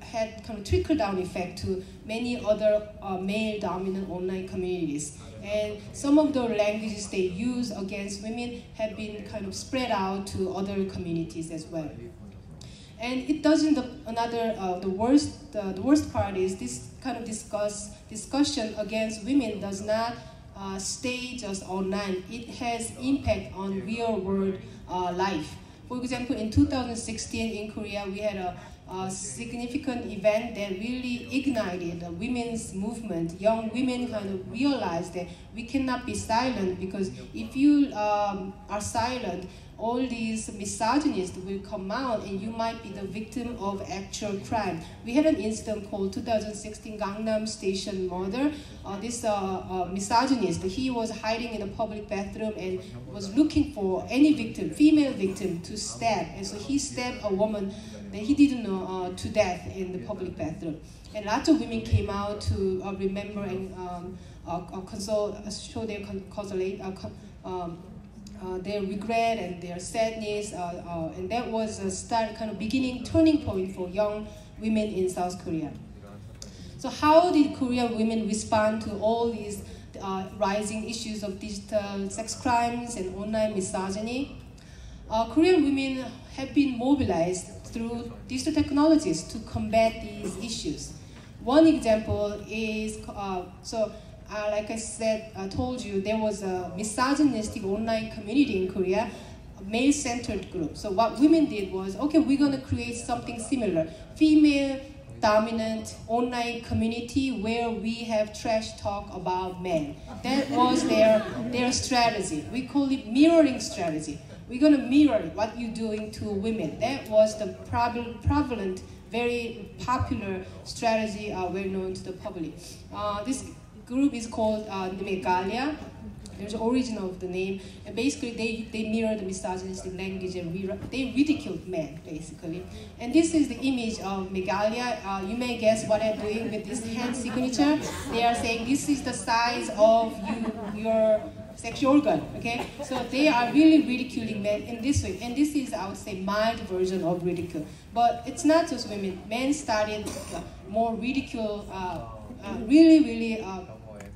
had kind of trickle-down effect to many other male-dominant online communities. And some of the languages they use against women have been kind of spread out to other communities as well. And it doesn't. The worst part is this kind of discussion against women does not stay just online. It has impact on real-world life. For example, in 2016 in Korea, we had a significant event that really ignited the women's movement. Young women kind of realized that we cannot be silent, because if you are silent, all these misogynists will come out and you might be the victim of actual crime. We had an incident called 2016 Gangnam Station murder. This misogynist, he was hiding in a public bathroom and was looking for any victim, female victim, to stab. And so he stabbed a woman that he didn't know to death in the public bathroom. And lots of women came out to remember and show their their regret and their sadness, and that was a turning point for young women in South Korea. So how did Korean women respond to all these rising issues of digital sex crimes and online misogyny? Korean women have been mobilized through digital technologies to combat these issues. One example is, like I told you, there was a misogynistic online community in Korea, a male-centered group. So what women did was, okay, we're going to create something similar, female-dominant online community where we have trash talk about men. That was their strategy. We call it mirroring strategy. We're going to mirror what you're doing to women. That was the prevalent, very popular strategy well known to the public. This group is called Megalia. There's the origin of the name, and basically they mirror the misogynistic language and they ridicule men, basically. And this is the image of Megalia. You may guess what they're doing with this hand signature. They are saying this is the size of your sexual organ, okay? So they are really ridiculing men in this way. And this is, I would say, mild version of ridicule. But it's not just women. Men started more ridicule, really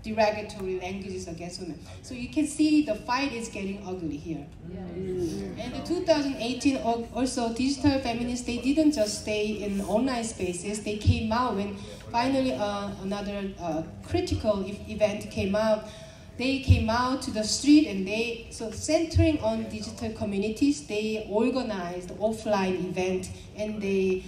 derogatory languages against women. So you can see the fight is getting ugly here. And in 2018 also, digital feminists, they didn't just stay in online spaces. They came out when finally another critical event came out. They came out to the street, and so centering on digital communities, they organized offline event, and they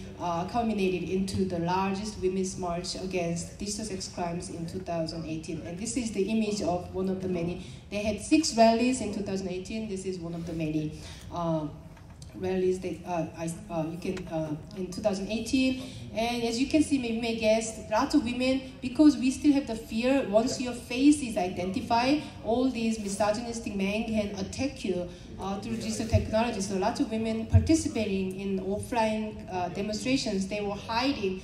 culminated into the largest women's march against digital sex crimes in 2018. And this is the image of one of the many. They had 6 rallies in 2018. This is one of the many rallies that you can in 2018. And as you can see, maybe you may guess, lots of women, because we still have the fear, once your face is identified, all these misogynistic men can attack you through digital technology. So lots of women participating in offline demonstrations, they were hiding.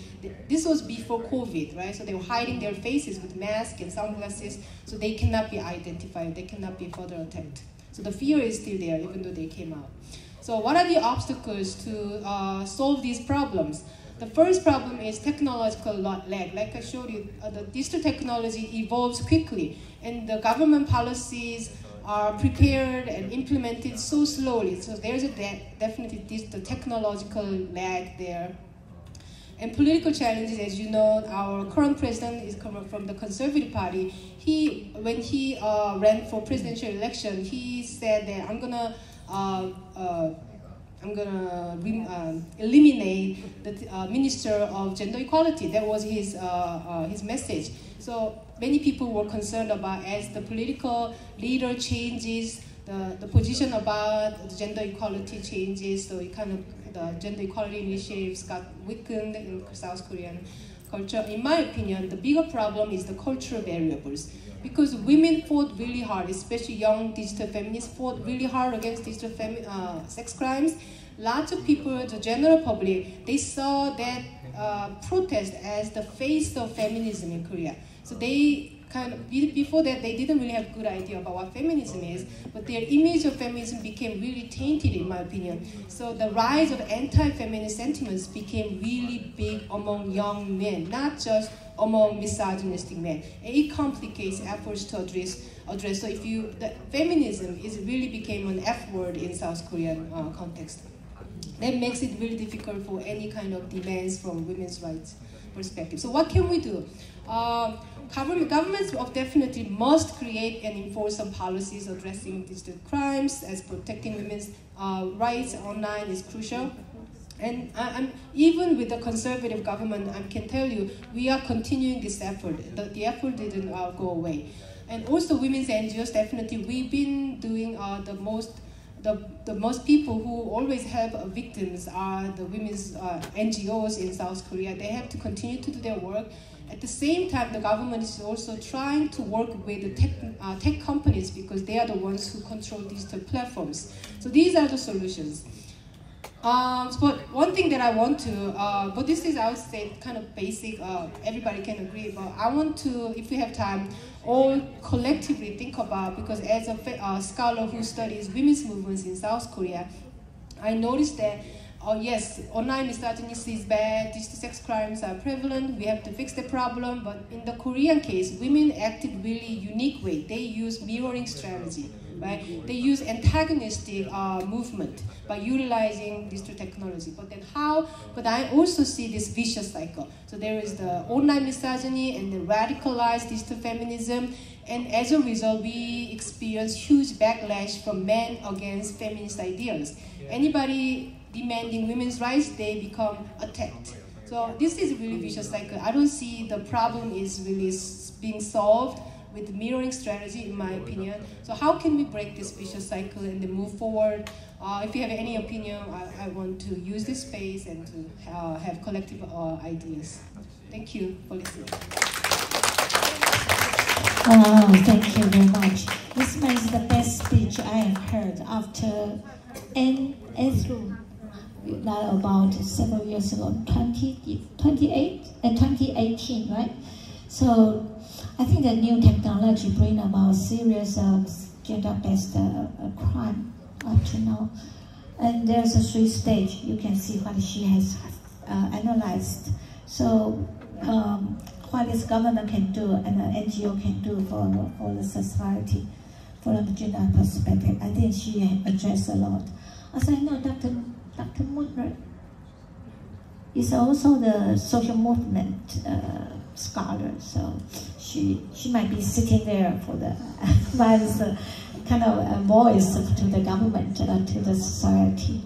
This was before COVID, right? So they were hiding their faces with masks and sunglasses, so they cannot be identified, they cannot be further attacked. So the fear is still there, even though they came out. So what are the obstacles to solve these problems? The first problem is technological lag. Like I showed you, the digital technology evolves quickly, and the government policies are prepared and implemented so slowly. So there's definitely the technological lag there. And political challenges, as you know, our current president is coming from the Conservative Party. When he ran for presidential election, he said that I'm gonna eliminate the Minister of Gender Equality. That was his message. So many people were concerned about, as the political leader changes, the position about the gender equality changes, so it kind of, the gender equality initiatives got weakened in South Korean culture. In my opinion, the bigger problem is the cultural variables. Because women fought really hard, especially young digital feminists fought really hard against digital sex crimes. Lots of people, the general public, they saw that protest as the face of feminism in Korea. So they before that, they didn't really have a good idea about what feminism is, but their image of feminism became really tainted, in my opinion. So the rise of anti-feminist sentiments became really big among young men, not just among misogynistic men. And it complicates efforts to address. So the feminism really became an F word in South Korean context. That makes it really difficult for any kind of demands from women's rights perspective. So what can we do? Governments definitely must create and enforce some policies addressing digital crimes, as protecting women's rights online is crucial. And even with the conservative government, I can tell you, we are continuing this effort. The effort didn't go away. And also women's NGOs, definitely, we've been doing the most people who always help victims are the women's NGOs in South Korea. They have to continue to do their work. At the same time, the government is also trying to work with the tech companies, because they are the ones who control digital platforms. So these are the solutions. But one thing that I want to, but this is, I would say, kind of basic, everybody can agree, but I want to, if we have time, all collectively think about, because as a scholar who studies women's movements in South Korea, I noticed that, yes, online misogyny is bad, digital sex crimes are prevalent, we have to fix the problem, but in the Korean case, women acted really unique way. They use mirroring strategy, right? They use antagonistic movement by utilizing digital technology. But then but I also see this vicious cycle. So there is the online misogyny and the radicalized digital feminism, and as a result, we experience huge backlash from men against feminist ideas. Anybody demanding women's rights, they become attacked. So this is a really vicious cycle. I don't see the problem is really being solved with mirroring strategy, in my opinion. So how can we break this vicious cycle and then move forward? If you have any opinion, I want to use this space and to have collective ideas. Thank you for listening. Thank you very much. This is the best speech I have heard after NSU. About several years ago, 2018, right? So I think the new technology bring about serious gender-based crime up to now. And there's a 3 stage. You can see what she has analyzed. So what this government can do and the NGO can do for the society, from the gender perspective, I think she addressed a lot. As I know, Dr. Moon is also the social movement scholar, so she might be sitting there for the as a kind of a voice to the government, to the society.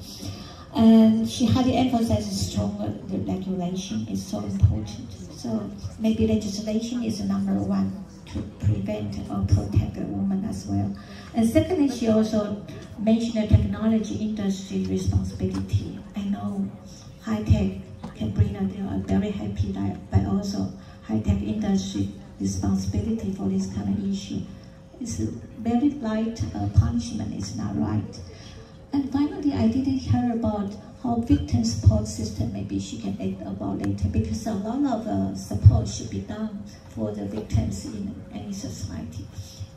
And she highly emphasizes stronger regulation is so important. So maybe legislation is #1 to prevent or protect the woman as well. And secondly, she also mentioned the technology industry responsibility. I know high-tech can bring a very happy life, but also high-tech industry responsibility for this kind of issue. It's very light punishment, is not right. And finally, I didn't hear about how victim support system, maybe she can add about later, because a lot of support should be done for the victims in any society.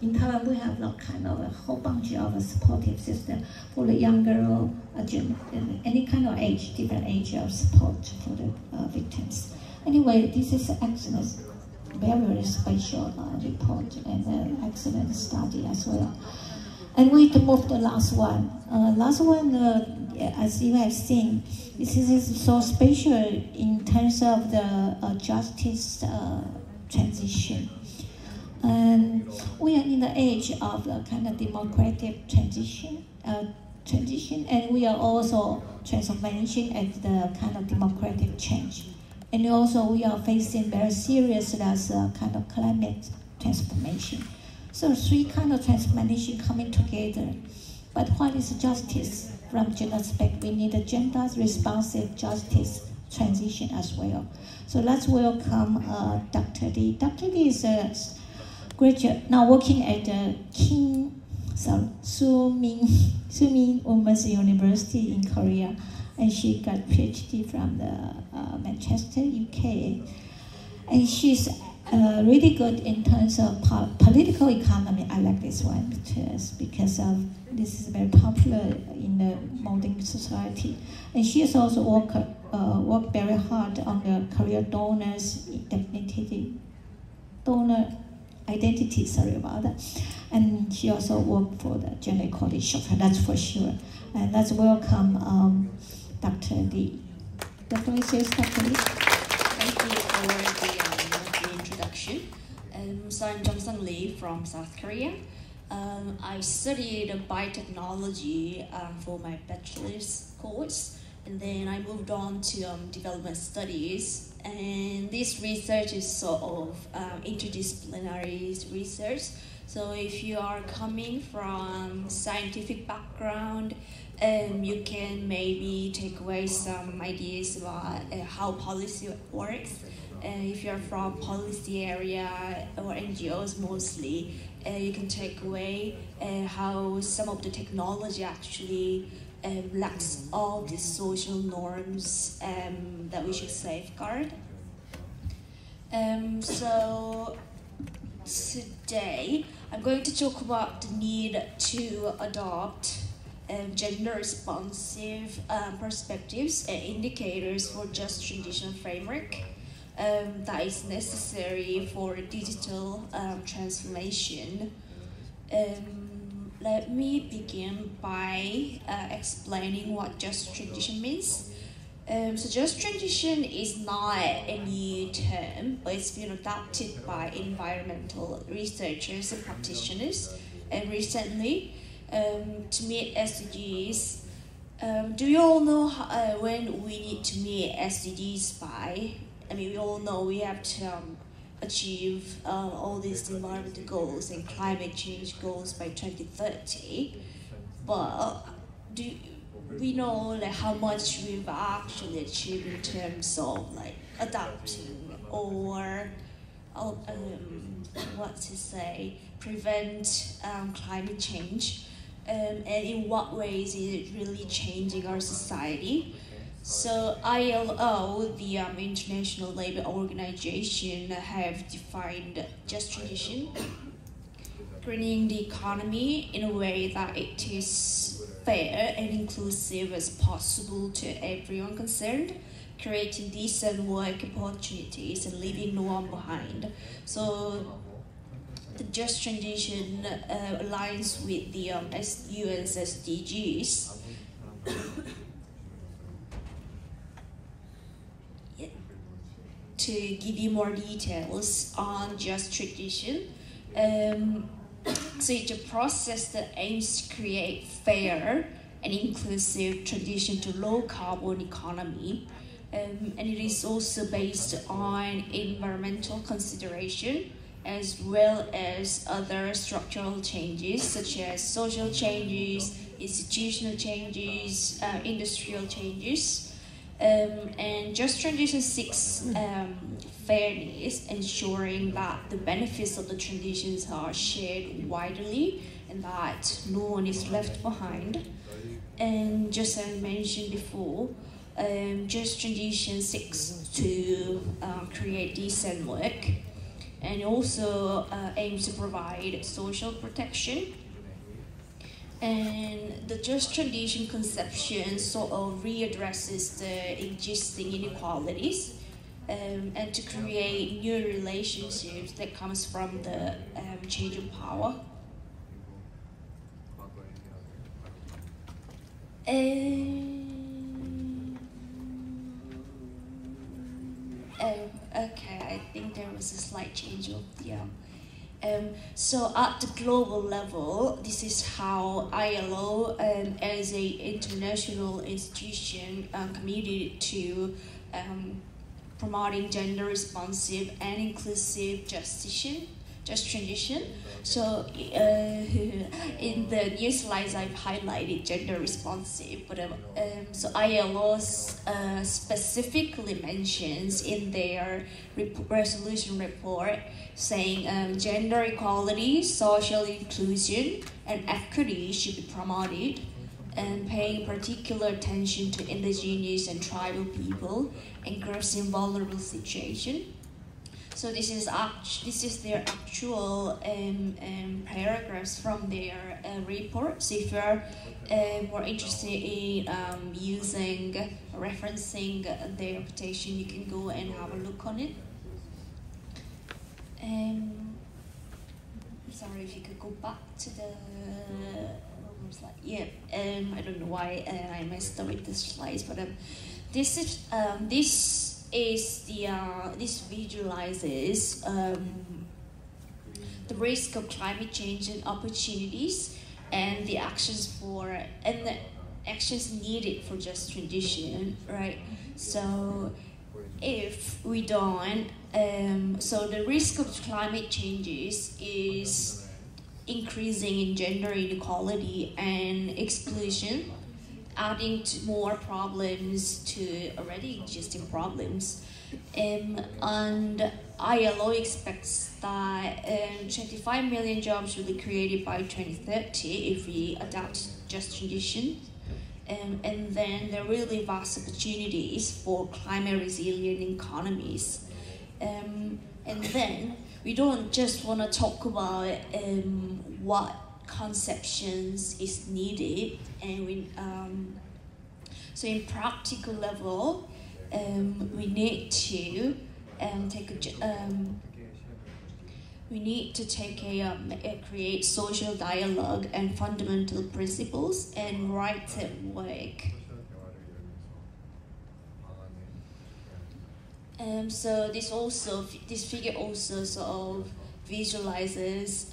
In Taiwan, we have kind of a whole bunch of supportive system for the young girl, any kind of age, different age of support for the victims. Anyway, this is an excellent, very special report and an excellent study as well. And we to move to the last one. As you have seen, this is so special in terms of the justice transition. And we are in the age of the kind of democratic transition, and we are also transformation at the kind of democratic change. And also we are facing very serious as a kind of climate transformation. So 3 kind of transformation coming together. But what is justice from gender perspective? We need a gender responsive justice transition as well. So let's welcome Dr. Lee. Dr. Lee is a graduate now working at the Hsueh-Ni Women's University in Korea, and she got PhD from the Manchester, UK. And she's really good in terms of political economy. I like this one because this is very popular in the modern society. And she has also worked very hard on the career donor identity, sorry about that. And she also worked for the gender equality shelter, that's for sure. And let's welcome Dr. Lee. The floor is yours, Dr. Lee. Thank you for the introduction. So I'm Jeong Seong Lee from South Korea. I studied biotechnology for my bachelor's course, and then I moved on to development studies. And this research is sort of interdisciplinary research. So if you are coming from scientific background, you can maybe take away some ideas about how policy works. If you're from policy area or NGOs mostly, you can take away how some of the technology actually lacks all the social norms that we should safeguard. So today, I'm going to talk about the need to adopt gender-responsive perspectives and indicators for just transition framework that is necessary for digital transformation. Let me begin by explaining what just transition means. So just transition is not a new term, but it's been adopted by environmental researchers and practitioners. And recently, to meet SDGs, do you all know when we need to meet SDGs by? I mean, we all know we have to achieve all these environmental goals and climate change goals by 2030. But do we know like how much we've actually achieved in terms of like adapting or prevent climate change, and in what ways is it really changing our society? So ILO, the International Labour Organization, have defined just transition, greening the economy in a way that it is fair and inclusive as possible to everyone concerned, creating decent work opportunities and leaving no one behind. So the just transition aligns with the UN's SDGs. To give you more details on just transition, so it's a process that aims to create fair and inclusive transition to low carbon economy, and it is also based on environmental consideration as well as other structural changes such as social changes, institutional changes, industrial changes. And just transition seeks fairness, ensuring that the benefits of the transitions are shared widely and that no one is left behind. And just as I mentioned before, just transition seeks to create decent work and also aims to provide social protection. And the just transition conception sort of readdresses the existing inequalities and to create new relationships that comes from the change of power. Okay, I think there was a slight change of the so at the global level, this is how ILO as an international institution committed to promoting gender responsive and inclusive just transition. So in the new slides I've highlighted gender responsive, but so ILO specifically mentions in their resolution report saying gender equality, social inclusion, and equity should be promoted, and paying particular attention to indigenous and tribal people and groups in vulnerable situations. So this is their actual paragraphs from their report. So if you're more interested in referencing their reputation, you can go and have a look on it. Sorry, if you could go back to the slide. Yeah, I don't know why I messed up with the slides, but this visualizes the risk of climate change and opportunities, and the actions needed for just transition, right? So if we don't, so the risk of climate changes is increasing in gender inequality and exclusion, adding to more problems to already existing problems. And ILO expects that 25 million jobs will be created by 2030 if we adapt just transition. And then there will be vast opportunities for climate resilient economies. And then we don't just want to talk about what conceptions is needed, and so in practical level, we need to create social dialogue and fundamental principles and rights at work. So this figure also sort of visualizes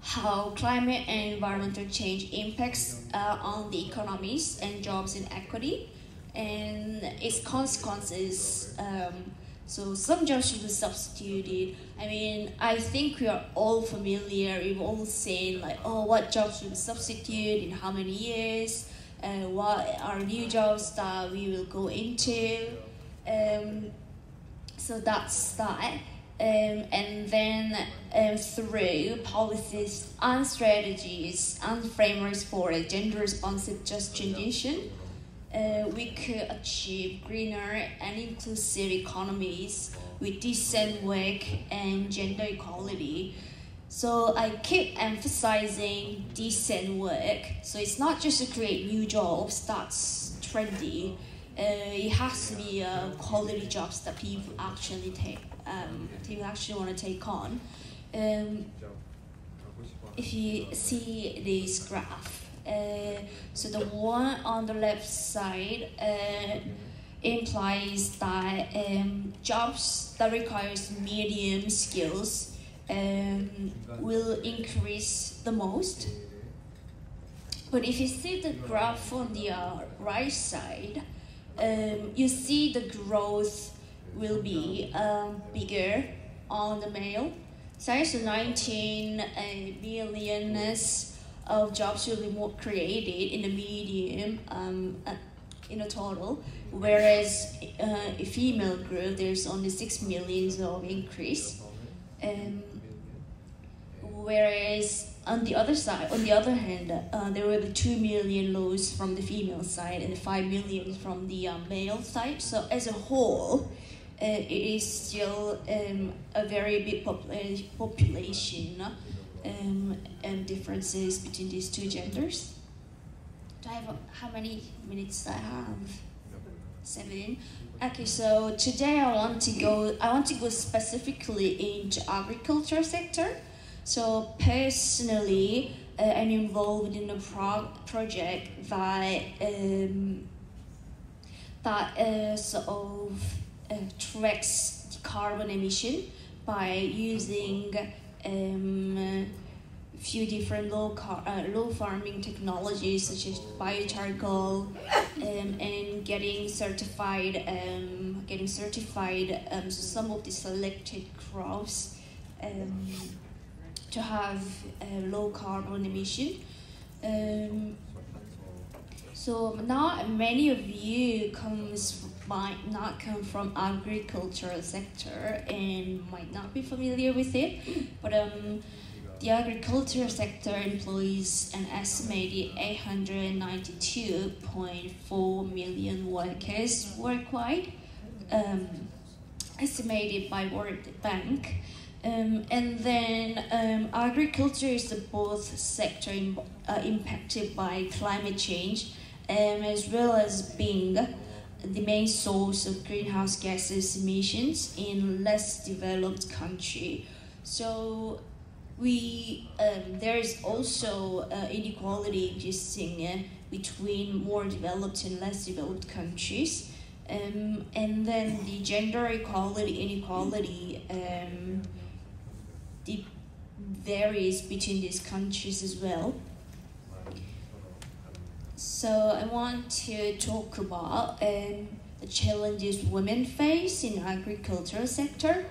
how climate and environmental change impacts on the economies and jobs inequity and its consequences. So some jobs should be substituted. I mean, I think we are all familiar. We've all seen like, oh, what jobs should be substituted in how many years? What are new jobs that we will go into? So that's that. And then through policies and strategies and frameworks for a gender-responsive just transition, we could achieve greener and inclusive economies with decent work and gender equality. So I keep emphasizing decent work. So it's not just to create new jobs, that's trendy. It has to be quality jobs that people actually want to take on. If you see this graph, so the one on the left side implies that jobs that requires medium skills will increase the most. But if you see the graph on the right side, you see the growth will be bigger on the male side. So 19 million of jobs will be more created in the medium in a total, whereas a female group there's only 6 million of increase. Whereas on the other hand, there will be 2 million loss from the female side and 5 million from the male side. So as a whole, it is still a very big population and differences between these two genders. Do I have how many minutes I have? 7. Okay, so today I want to go specifically into agriculture sector. So personally, I'm involved in a project that sort of tracks carbon emission by using few different low farming technologies such as biocharcoal and getting certified so some of the selected crops to have low carbon emission. So now many of you might not come from agricultural sector and might not be familiar with it, but the agriculture sector employs an estimated 892.4 million workers worldwide. estimated by World Bank. And then agriculture is both sector impacted by climate change, as well as being the main source of greenhouse gases emissions in less developed country. So there is also inequality existing between more developed and less developed countries. And then the gender inequality varies between these countries as well. So I want to talk about the challenges women face in agricultural sector.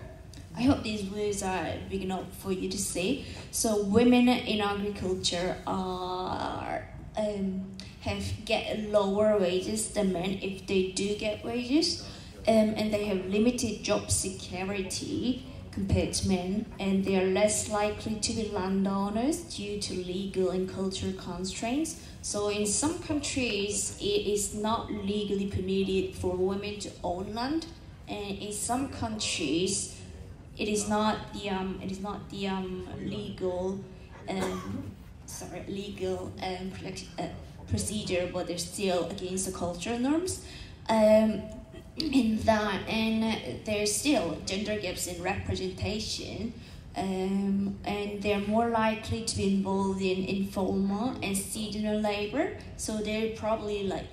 I hope these words are big enough for you to see. So women in agriculture get lower wages than men if they do get wages, and they have limited job security compared to men, and they are less likely to be landowners due to legal and cultural constraints. So in some countries, it is not legally permitted for women to own land, and in some countries, it is not the legal procedure, but they're still against the cultural norms. In that, and there's still gender gaps in representation, and they're more likely to be involved in informal and seasonal labor. So they probably like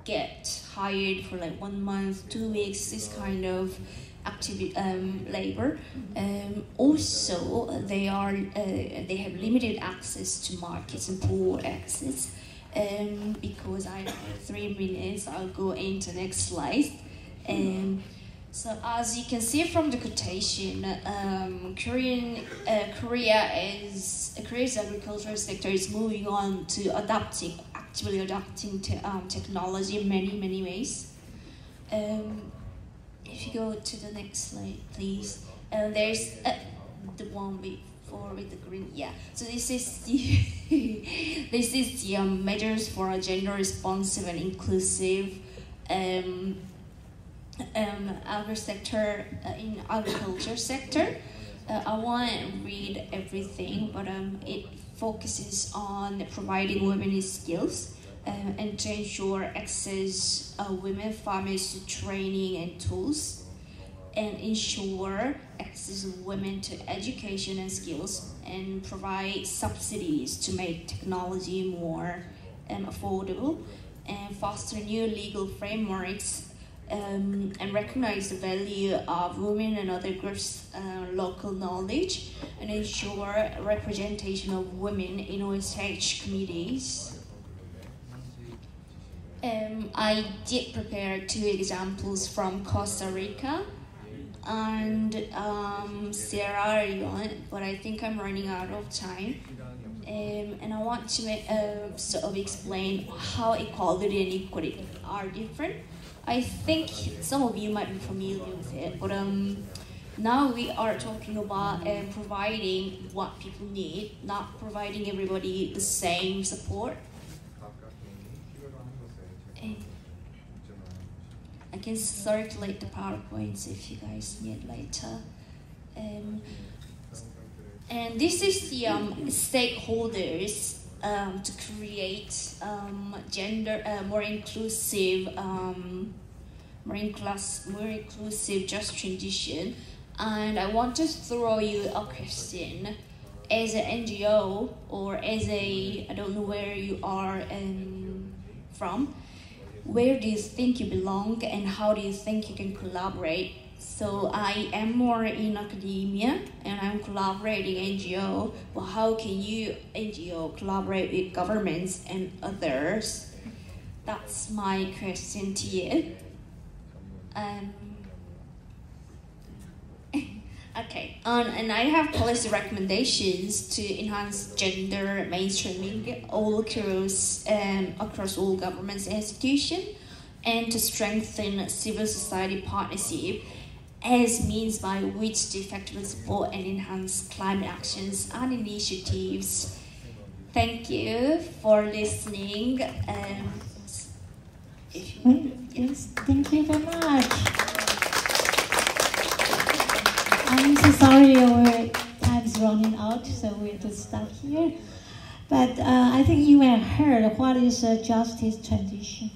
get hired for like 1 month, 2 weeks, this kind of activity labor. Also, they have limited access to markets and poor access. Because I have 3 minutes, I'll go into the next slide. So as you can see from the quotation, Korea's agricultural sector is moving on to actively adopting technology in many ways. If you go to the next slide, please. There's the one before with the green. Yeah. So this is the measures for a gender responsive and inclusive agriculture sector. I won't read everything, but it focuses on providing women with skills and to ensure access women farmers to training and tools, and ensure access of women to education and skills, and provide subsidies to make technology more affordable, and foster new legal frameworks, and recognize the value of women and other groups' local knowledge, and ensure representation of women in OSH committees. I did prepare 2 examples from Costa Rica and Sierra Leone, but I think I'm running out of time. And I want to sort of explain how equality and equity are different. I think some of you might be familiar with it, but now we are talking about providing what people need, not providing everybody the same support. I can circulate the PowerPoints if you guys need later. And this is the stakeholders to create more inclusive just transition. And I want to throw you a question. As an NGO, or as I don't know where you are from, where do you think you belong, and how do you think you can collaborate? So I am more in academia, and I'm collaborating NGO. But how can you, NGO, collaborate with governments and others? That's my question to you. Okay, and I have policy recommendations to enhance gender mainstreaming all across all governments and institutions, and to strengthen civil society partnership as means by which to effectively support and enhance climate actions and initiatives. Thank you for listening. Yes, thank you very much. I'm so sorry our time is running out, so we'll just stop here. But I think you have heard what is a justice transition.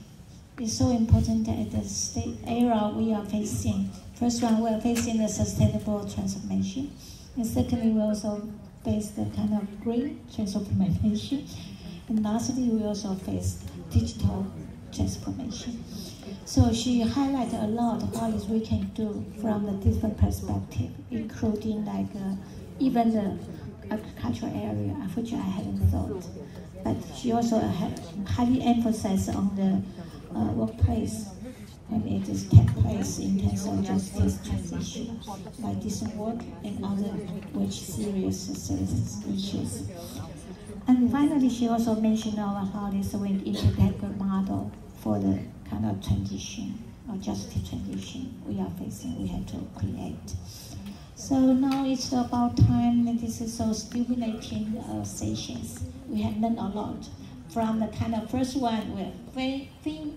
It's so important at the state era we are facing. First one, we are facing the sustainable transformation. And secondly, we also face the kind of green transformation. And lastly, we also face digital transformation. So she highlighted a lot of what we can do from the different perspective, including like even the agricultural area, which I hadn't thought. But she also had highly emphasized on the workplace when it is take place in terms of justice transition, like decent work and other which serious issues. And finally, she also mentioned how this will integrate a model for the kind of transition or justice transition we are facing, we have to create. So now it's about time, and this is so stimulating sessions. We have learned a lot from the kind of first one with FemTech.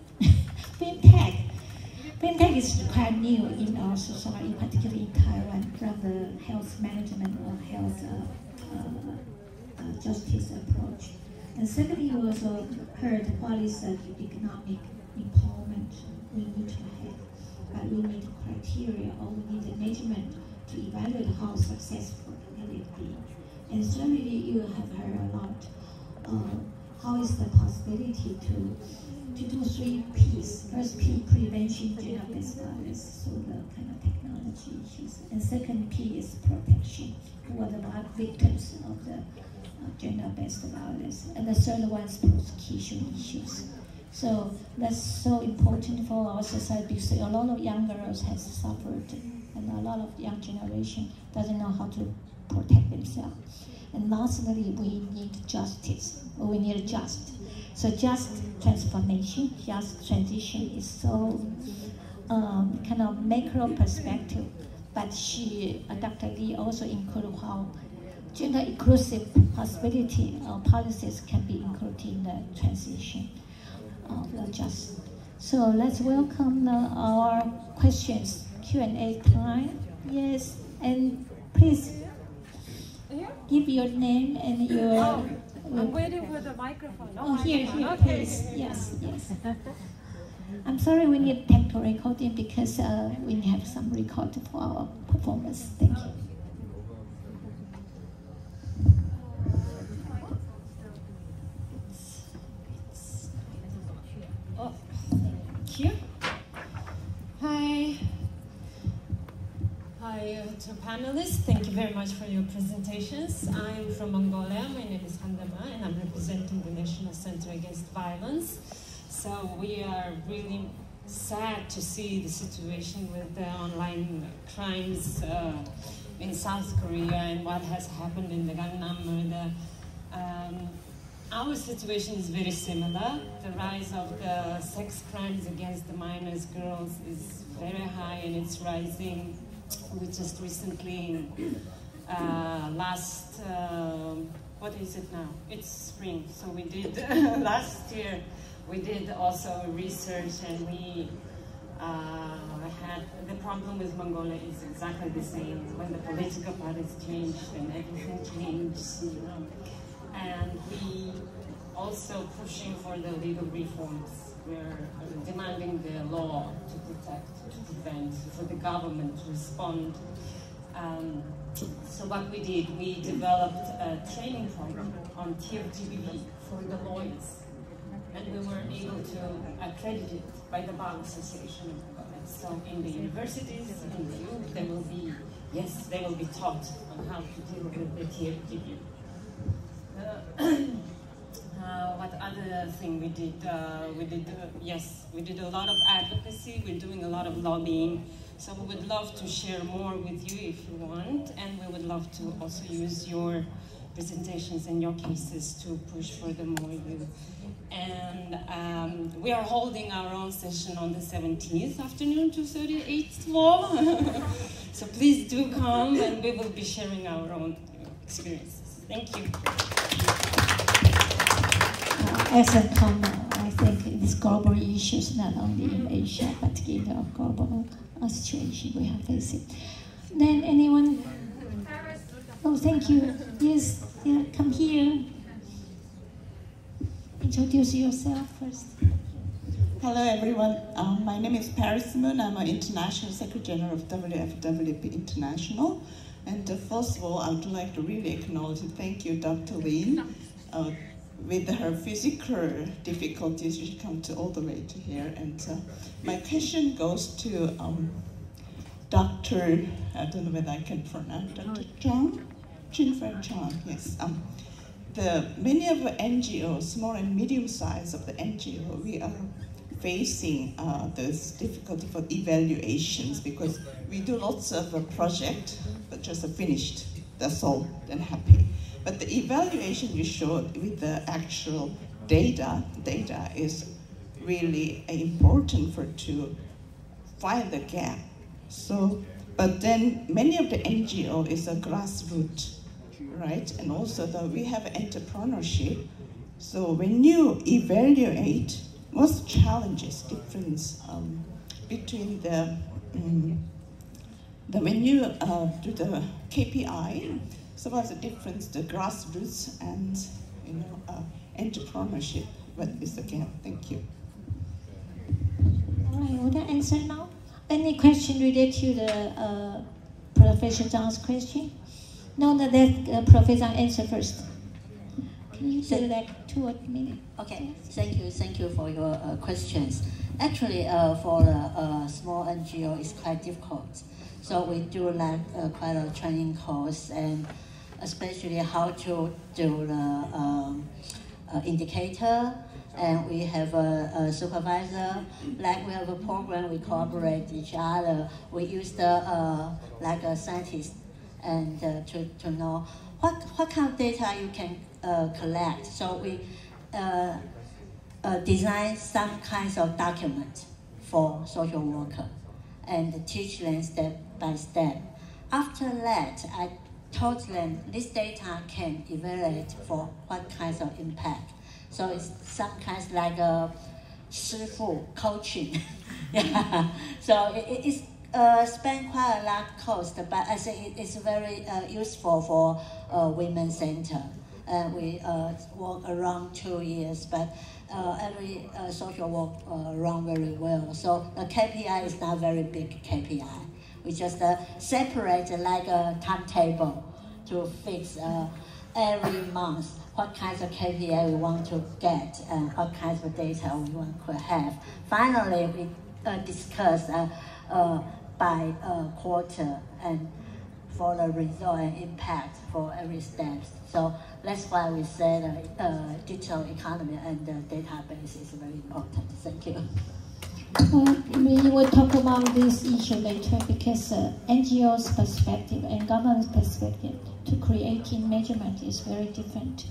FemTech is quite new in our society, particularly in Taiwan, from the health management or health justice approach. And secondly, we also heard what is the economic empowerment we need to have. We need criteria or we need a measurement to evaluate how successful will it be. And thirdly, you have heard a lot. How is the possibility to do 3 P's? First P, prevention, gender-based violence, so the kind of technology issues. And second P is protection, who are the victims of the gender-based violence. And the third one is prosecution issues. So that's so important for our society because a lot of young girls have suffered and a lot of young generation doesn't know how to protect themselves. And lastly, we need justice, or we need just. So just transformation, just transition is so kind of macro perspective, but Dr. Lee also included how gender inclusive possibility or policies can be included in the transition of the just. So let's welcome our questions, Q&A time. Yes, and please give your name and your... I'm waiting for the microphone. Here, okay. please. Yes. I'm sorry we need technical recording because we have some record for our performance. Thank you. Thank you. Hi to panelists. Thank you very much for your presentations. I'm from Mongolia. My name is Handama, and I'm representing the National Center Against Violence. So we are really sad to see the situation with the online crimes in South Korea and what has happened in the Gangnam murder. Our situation is very similar. The rise of the sex crimes against the minors, girls, is very high and it's rising. We just recently, what is it now? It's spring. So we did, last year, we did also research and we had, the problem with Mongolia is exactly the same. When the political parties changed and everything changed, you know. And we also pushing for the legal reforms. We're demanding the law to protect, to prevent, for the government to respond. So what we did, we developed a training program on TFGBV for the lawyers. And we were able to accredit it by the Bar Association of Mongolia. So in the universities, in the youth, they will be, yes, they will be taught on how to deal with the TFGBV. What other thing we did? We did a lot of advocacy. We're doing a lot of lobbying. So we would love to share more with you if you want, and we would love to also use your presentations and your cases to push for the more youth. And we are holding our own session on the 17th afternoon, 2:38 floor. So please do come, and we will be sharing our own experiences. Thank you. As a comment, I think it's global issues, not only in Asia, but in the global situation we are facing. Then anyone? Oh, thank you. Yes, yeah, come here. Introduce yourself first. Hello, everyone. My name is Paris Moon. I'm an International Secretary General of WFWP International. And first of all, I would like to really acknowledge and thank you, Dr. Lin. With her physical difficulties, she come all the way to here. And my question goes to Dr. I don't know whether I can pronounce, Dr. Chang? Chin-Fen Chang, yes. Many of the NGOs, small and medium size of the NGO, we are facing this difficulty for evaluations because we do lots of projects but just finished, that's all, then happy. But the evaluation you showed with the actual data is really important to find the gap. So, but then many of the NGO is a grassroots, right? And also we have entrepreneurship. So when you evaluate, what's the challenges, difference between when you do the KPI, so what's the difference, the grassroots and entrepreneurship? What is the gap? Thank you. All right, would I answer now? Any question related to the Professor Zhang's question? No, let Professor answer first. Can you say like 2 or 3 minutes? Okay, thank you for your questions. Actually, for a small NGO, it's quite difficult. So we do like quite a training course, and especially how to do the indicator. And we have a supervisor. Like we have a program, we cooperate each other. We use the like a scientist, and to know what kind of data you can collect. So we design some kinds of document for social worker and teach them step by step. After that, I told them this data can evaluate for what kinds of impact. So it's some kinds like a 师傅 coaching. Yeah. So it's spend quite a lot of cost, but I think it's very useful for women center. We work around 2 years, but every social work run very well. So the KPI is not very big KPI. We just separate like a timetable to fix every month what kinds of KPI we want to get and what kinds of data we want to have. Finally, we discuss by quarter and for the result and impact for every step. So that's why we said digital economy and the database is very important. Thank you. We will talk about this issue later because NGO's perspective and government's perspective to creating measurement is very different.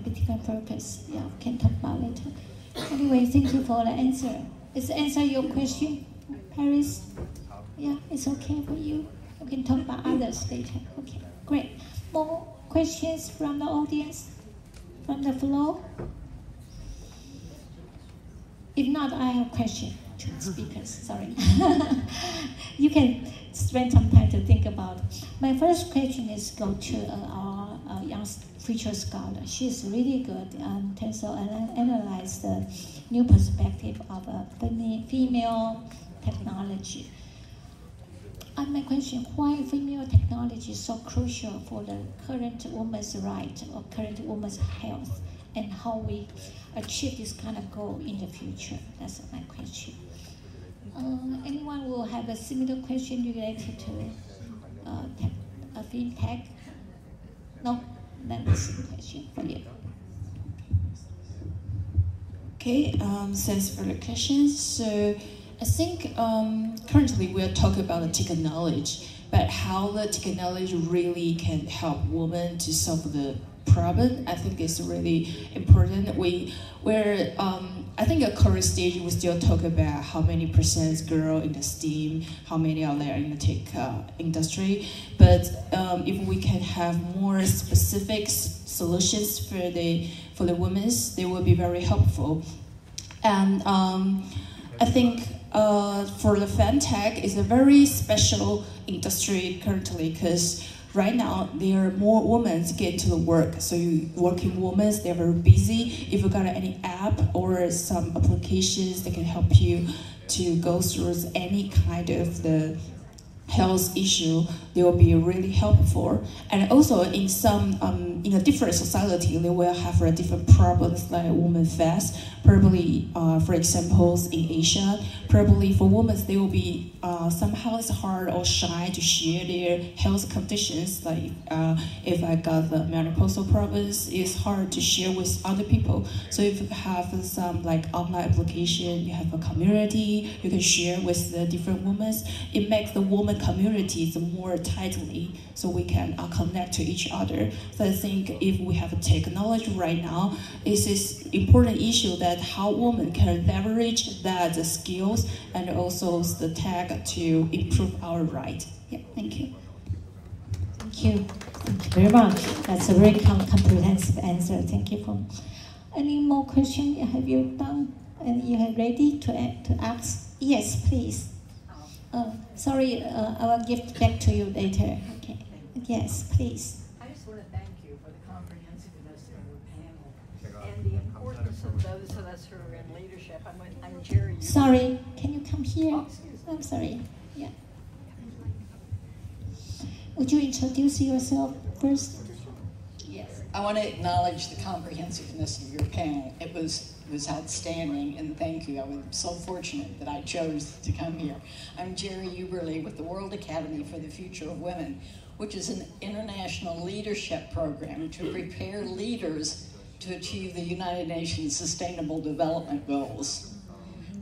Different purpose. Yeah, we can talk about later. Anyway, thank you for the answer. Is the answer your question, Paris? Yeah, it's okay for you. We can talk about others later. Okay, great. More questions from the audience? From the floor? If not, I have a question to the speakers. Sorry. You can spend some time to think about it. My first question is go to our young future scholar. She's really good in terms of analyze the new perspective of female technology. And my question, why female technology is so crucial for the current woman's right or current woman's health, and how we achieve this kind of goal in the future? That's my question. Anyone will have a similar question related to FemTech? No? That's the question for you. Okay, thanks for the questions. So I think currently we're talking about the technology, but how the technology really can help women to solve the problem, I think is really important. I think at current stage we still talk about how many percent girl in the STEAM, how many are there in the tech industry. But if we can have more specific solutions for the women, they will be very helpful. And I think For the FemTech, it's a very special industry currently because right now there are more women get into the work. So working women, they're very busy. If you got any app or some applications that can help you to go through any kind of the health issue, they will be really helpful. And also in some, in a different society, they will have different problems like women face. Probably, for example, in Asia, probably for women, they will be somehow it's hard or shy to share their health conditions. Like if I got the menopausal problems, it's hard to share with other people. So if you have some like online application, you have a community, you can share with the different women. It makes the woman communities more tightly, so we can connect to each other. So I think if we have a technology right now, it's this important issue that how women can leverage that the skills and also the tech to improve our right. Yeah, thank you. Thank you. Thank you very much. That's a very comprehensive answer. Thank you. For any more questions? Have you done? And you are ready to ask? Yes, please. Sorry, I will give back to you later. Okay. Yes, please. I just want to thank you for the comprehensiveness of your panel and the importance of those of us who are in leadership. I'm Jerry. Sorry, can you come here? Oh, excuse me. I'm sorry. Yeah. Would you introduce yourself first? Yes. I want to acknowledge the comprehensiveness of your panel. It was outstanding, and thank you. I was so fortunate that I chose to come here. I'm Jerry Uberly with the World Academy for the Future of Women, which is an international leadership program to prepare leaders to achieve the United Nations Sustainable Development Goals.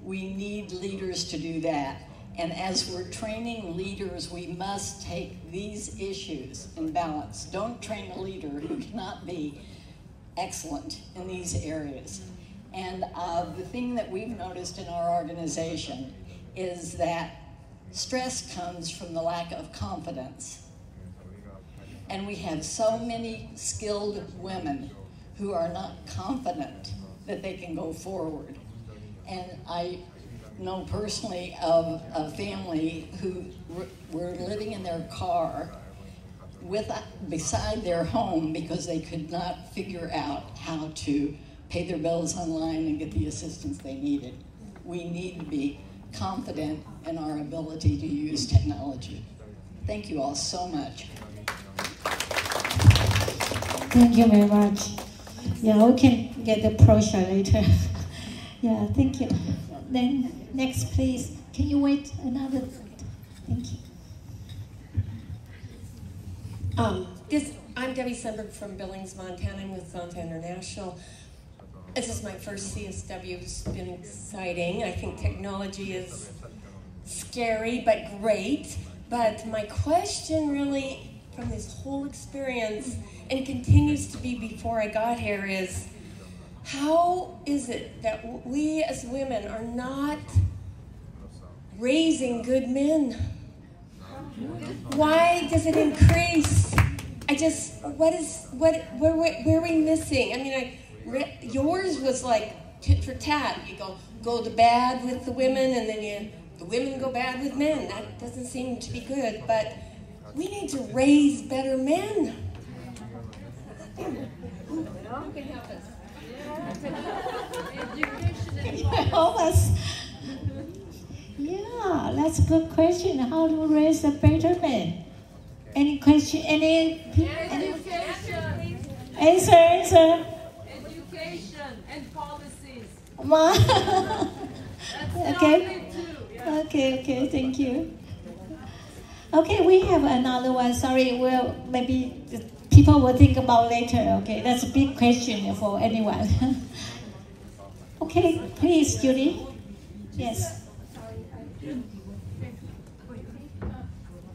We need leaders to do that. And as we're training leaders, we must take these issues in balance. Don't train a leader who cannot be excellent in these areas. And the thing that we've noticed in our organization is that stress comes from the lack of confidence. And we have so many skilled women who are not confident that they can go forward. And I know personally of a family who were living in their car beside their home because they could not figure out how to pay their bills online and get the assistance they needed. We need to be confident in our ability to use technology. Thank you all so much. Thank you very much. Yeah, we can get the brochure later. Yeah, thank you. Then next, please. Can you wait another? Thank you. I'm Debbie Sundberg from Billings, Montana. I'm with Zonta International. This is my first CSW. It's been exciting. I think technology is scary but great. But my question really from this whole experience, and continues to be before I got here, is how is it that we as women are not raising good men? Why does it increase? Where are we missing? I mean, yours was like tit for tat. You go to bad with the women, and then the women go bad with men. That doesn't seem to be good, but we need to raise better men. Who can help us? Help us. Yeah, that's a good question. How to raise a better man? Any question? Any answer? Education and policies. Okay. Okay, thank you. Okay, we have another one. Sorry, well, maybe people will think about later. Okay, that's a big question for anyone. Okay, please, Judy. Yes.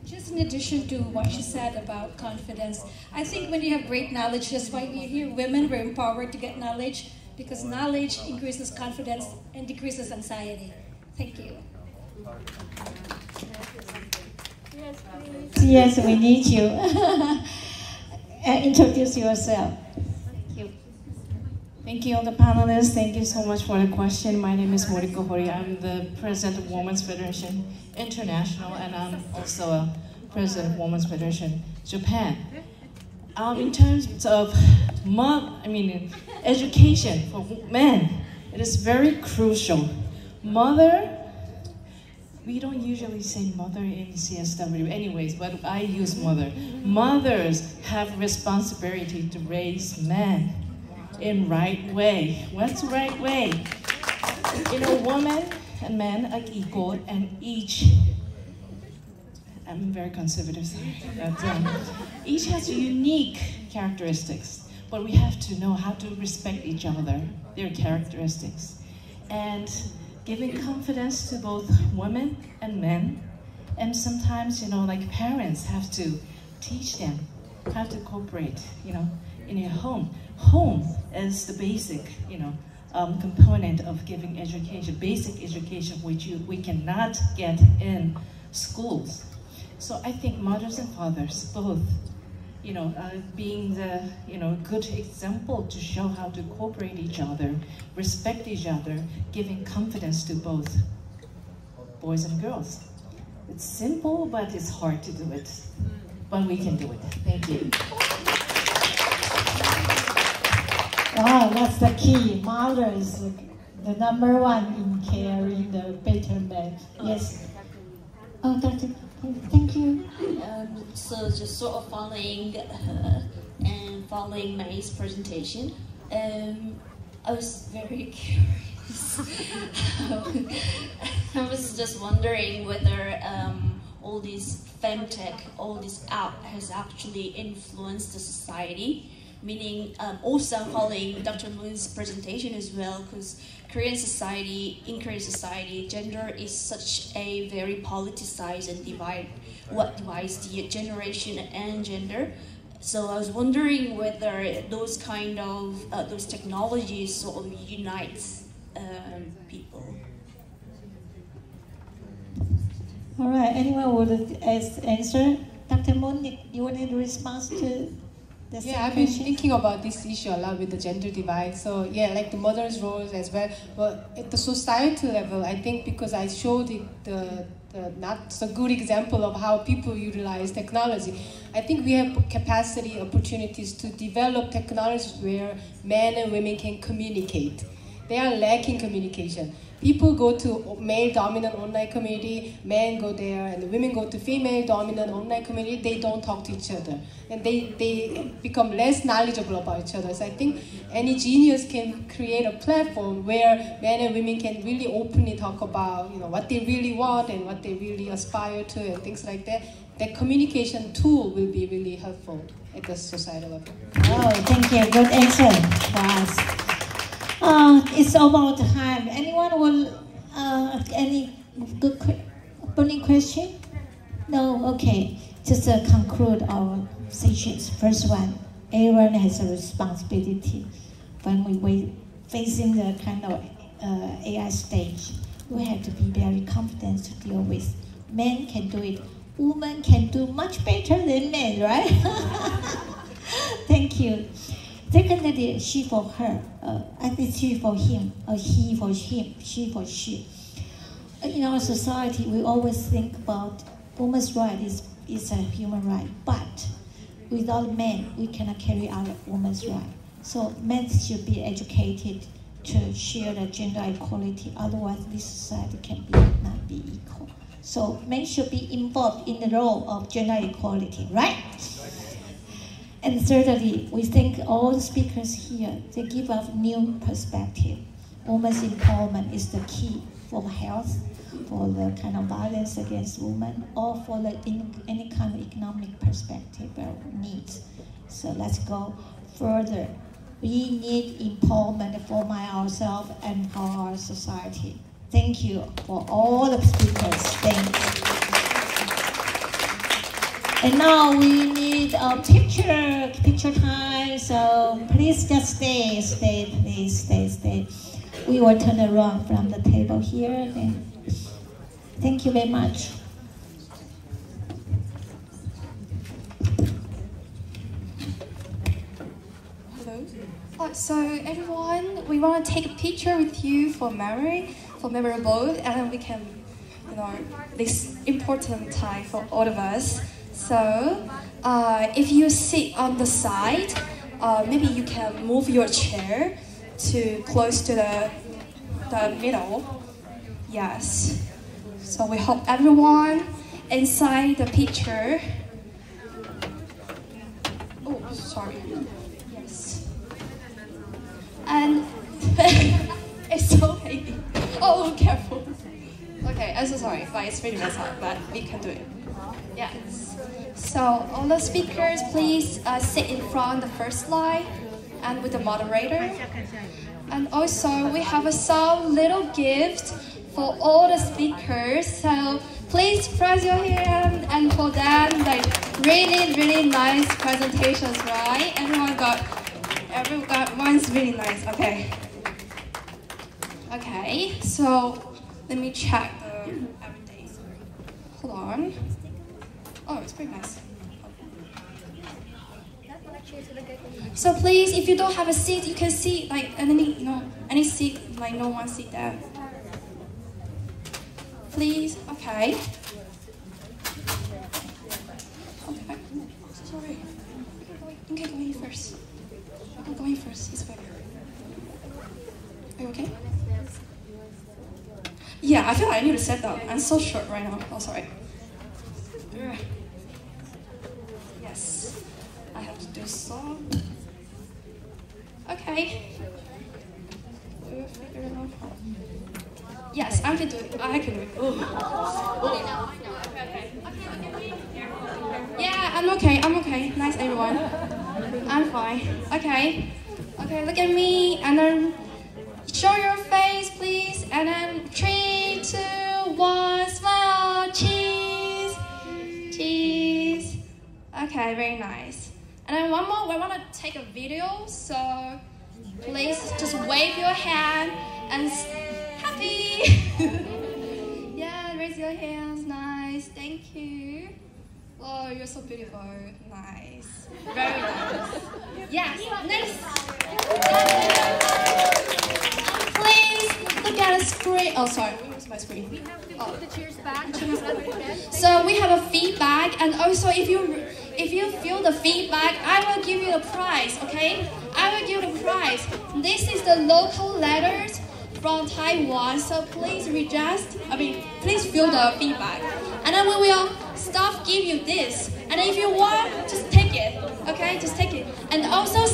Just in addition to what she said about confidence, I think when you have great knowledge, that's why we here women were empowered to get knowledge, because knowledge increases confidence and decreases anxiety. Thank you. Yes, please. Yes, we need you. Introduce yourself. Thank you. Thank you, all the panelists. Thank you so much for the question. My name is Moriko Hori. I'm the president of Women's Federation International, and I'm also a president of Women's Federation Japan. In terms of education for men, it is very crucial. Mother, we don't usually say mother in CSW anyways, but I use mother. Mothers have responsibility to raise men in right way. What's the right way? Women and men are equal, and each, I'm very conservative, sorry, but each has unique characteristics, but we have to know how to respect each other, their characteristics, and giving confidence to both women and men. And sometimes, like parents have to teach them how to cooperate, in a home. Home is the basic, component of giving education, basic education, which we cannot get in schools. So I think mothers and fathers both, being the, good example to show how to cooperate each other, respect each other, giving confidence to both boys and girls. It's simple, but it's hard to do it. But we can do it. Thank you. Wow, that's the key. Mother is the number one in caring the betterment. Yes. Oh, Dr. Thank you. So just sort of following May's presentation, I was very curious. I was just wondering whether all this FemTech, all this app has actually influenced the society. Meaning, also following Dr. Moon's presentation as well, because in Korean society, gender is such a very politicized and divides the generation and gender. So I was wondering whether those kind of those technologies sort of unites people. All right. Anyone would answer? Dr. Moon, you want to respond to? Yeah, I've been thinking about this issue a lot with the gender divide. So yeah, like the mother's roles as well. But at the societal level, I think because I showed the not so good example of how people utilize technology, I think we have capacity, opportunities to develop technologies where men and women can communicate. They are lacking communication. People go to male-dominant online community, men go there, and the women go to female-dominant online community. They don't talk to each other, and they become less knowledgeable about each other. So I think any genius can create a platform where men and women can really openly talk about, what they really want and what they really aspire to, and things like that. That communication tool will be really helpful at the societal level. Oh, thank you. Good answer for us. It's about time. Anyone will any good burning question? No. Okay. Just to conclude our sessions. First one, everyone has a responsibility when we facing the kind of AI stage. We have to be very confident to deal with. Men can do it. Women can do much better than men, right? Thank you. Secondly, she for her, I think she for him, or he for him, she for she. In our society, we always think about women's right is a human right, but without men, we cannot carry out women's right. So men should be educated to share the gender equality, otherwise this society not be equal. So men should be involved in the role of gender equality, right? And thirdly, we think all the speakers here, they give us new perspective. Women's empowerment is the key for health, for the kind of violence against women, or for any kind of economic perspective or needs. So let's go further. We need empowerment for ourselves and for our society. Thank you for all the speakers. Thanks. And now we need a picture time, so please just stay. We will turn around from the table here. Thank you very much. So everyone, we want to take a picture with you for memorable, and we can, this important time for all of us. So if you sit on the side, maybe you can move your chair to close to the middle. Yes. So we hope everyone inside the picture. Oh, sorry. Yes. And it's so heavy. Oh, careful. Okay, I'm so sorry, but it's really messed up, but we can do it. Yes. So all the speakers, please sit in front the first line and with the moderator. And also we have some little gift for all the speakers. So please press your hand, and for them, like really nice presentations, right? Everyone got one's really nice. Okay, so let me check the everyday. Hold on. Oh, it's pretty nice. So please, if you don't have a seat, you can sit like any seat, like no one sit there. Please, okay. Okay, sorry. You can go in first. You can go in first. It's better. Are you okay? Yeah, I feel like I need to sit down. I'm so short right now. Oh, sorry. Yes, I have to do so. Okay. Yes, I can do it. I can do it. Oh. Yeah, I'm okay. Nice, everyone. I'm fine. Okay, look at me, and then show your face, please. And then 3, 2, 1, smile. Cheese. Okay, very nice. And then one more, we want to take a video, so please just wave your hand and happy. Yeah, raise your hands. Nice, thank you. Oh, you're so beautiful. Nice, very nice. Yes, next. Please look at the screen. Oh, sorry, where's my screen? We have to put the chairs back. So we have a feedback, and also if you feel the feedback, I will give you the prize. Okay, I will give you the prize. This is the local letters from Taiwan. So please please feel the feedback, and then we will stop give you this. And if you want, just take it. Okay, just take it. And also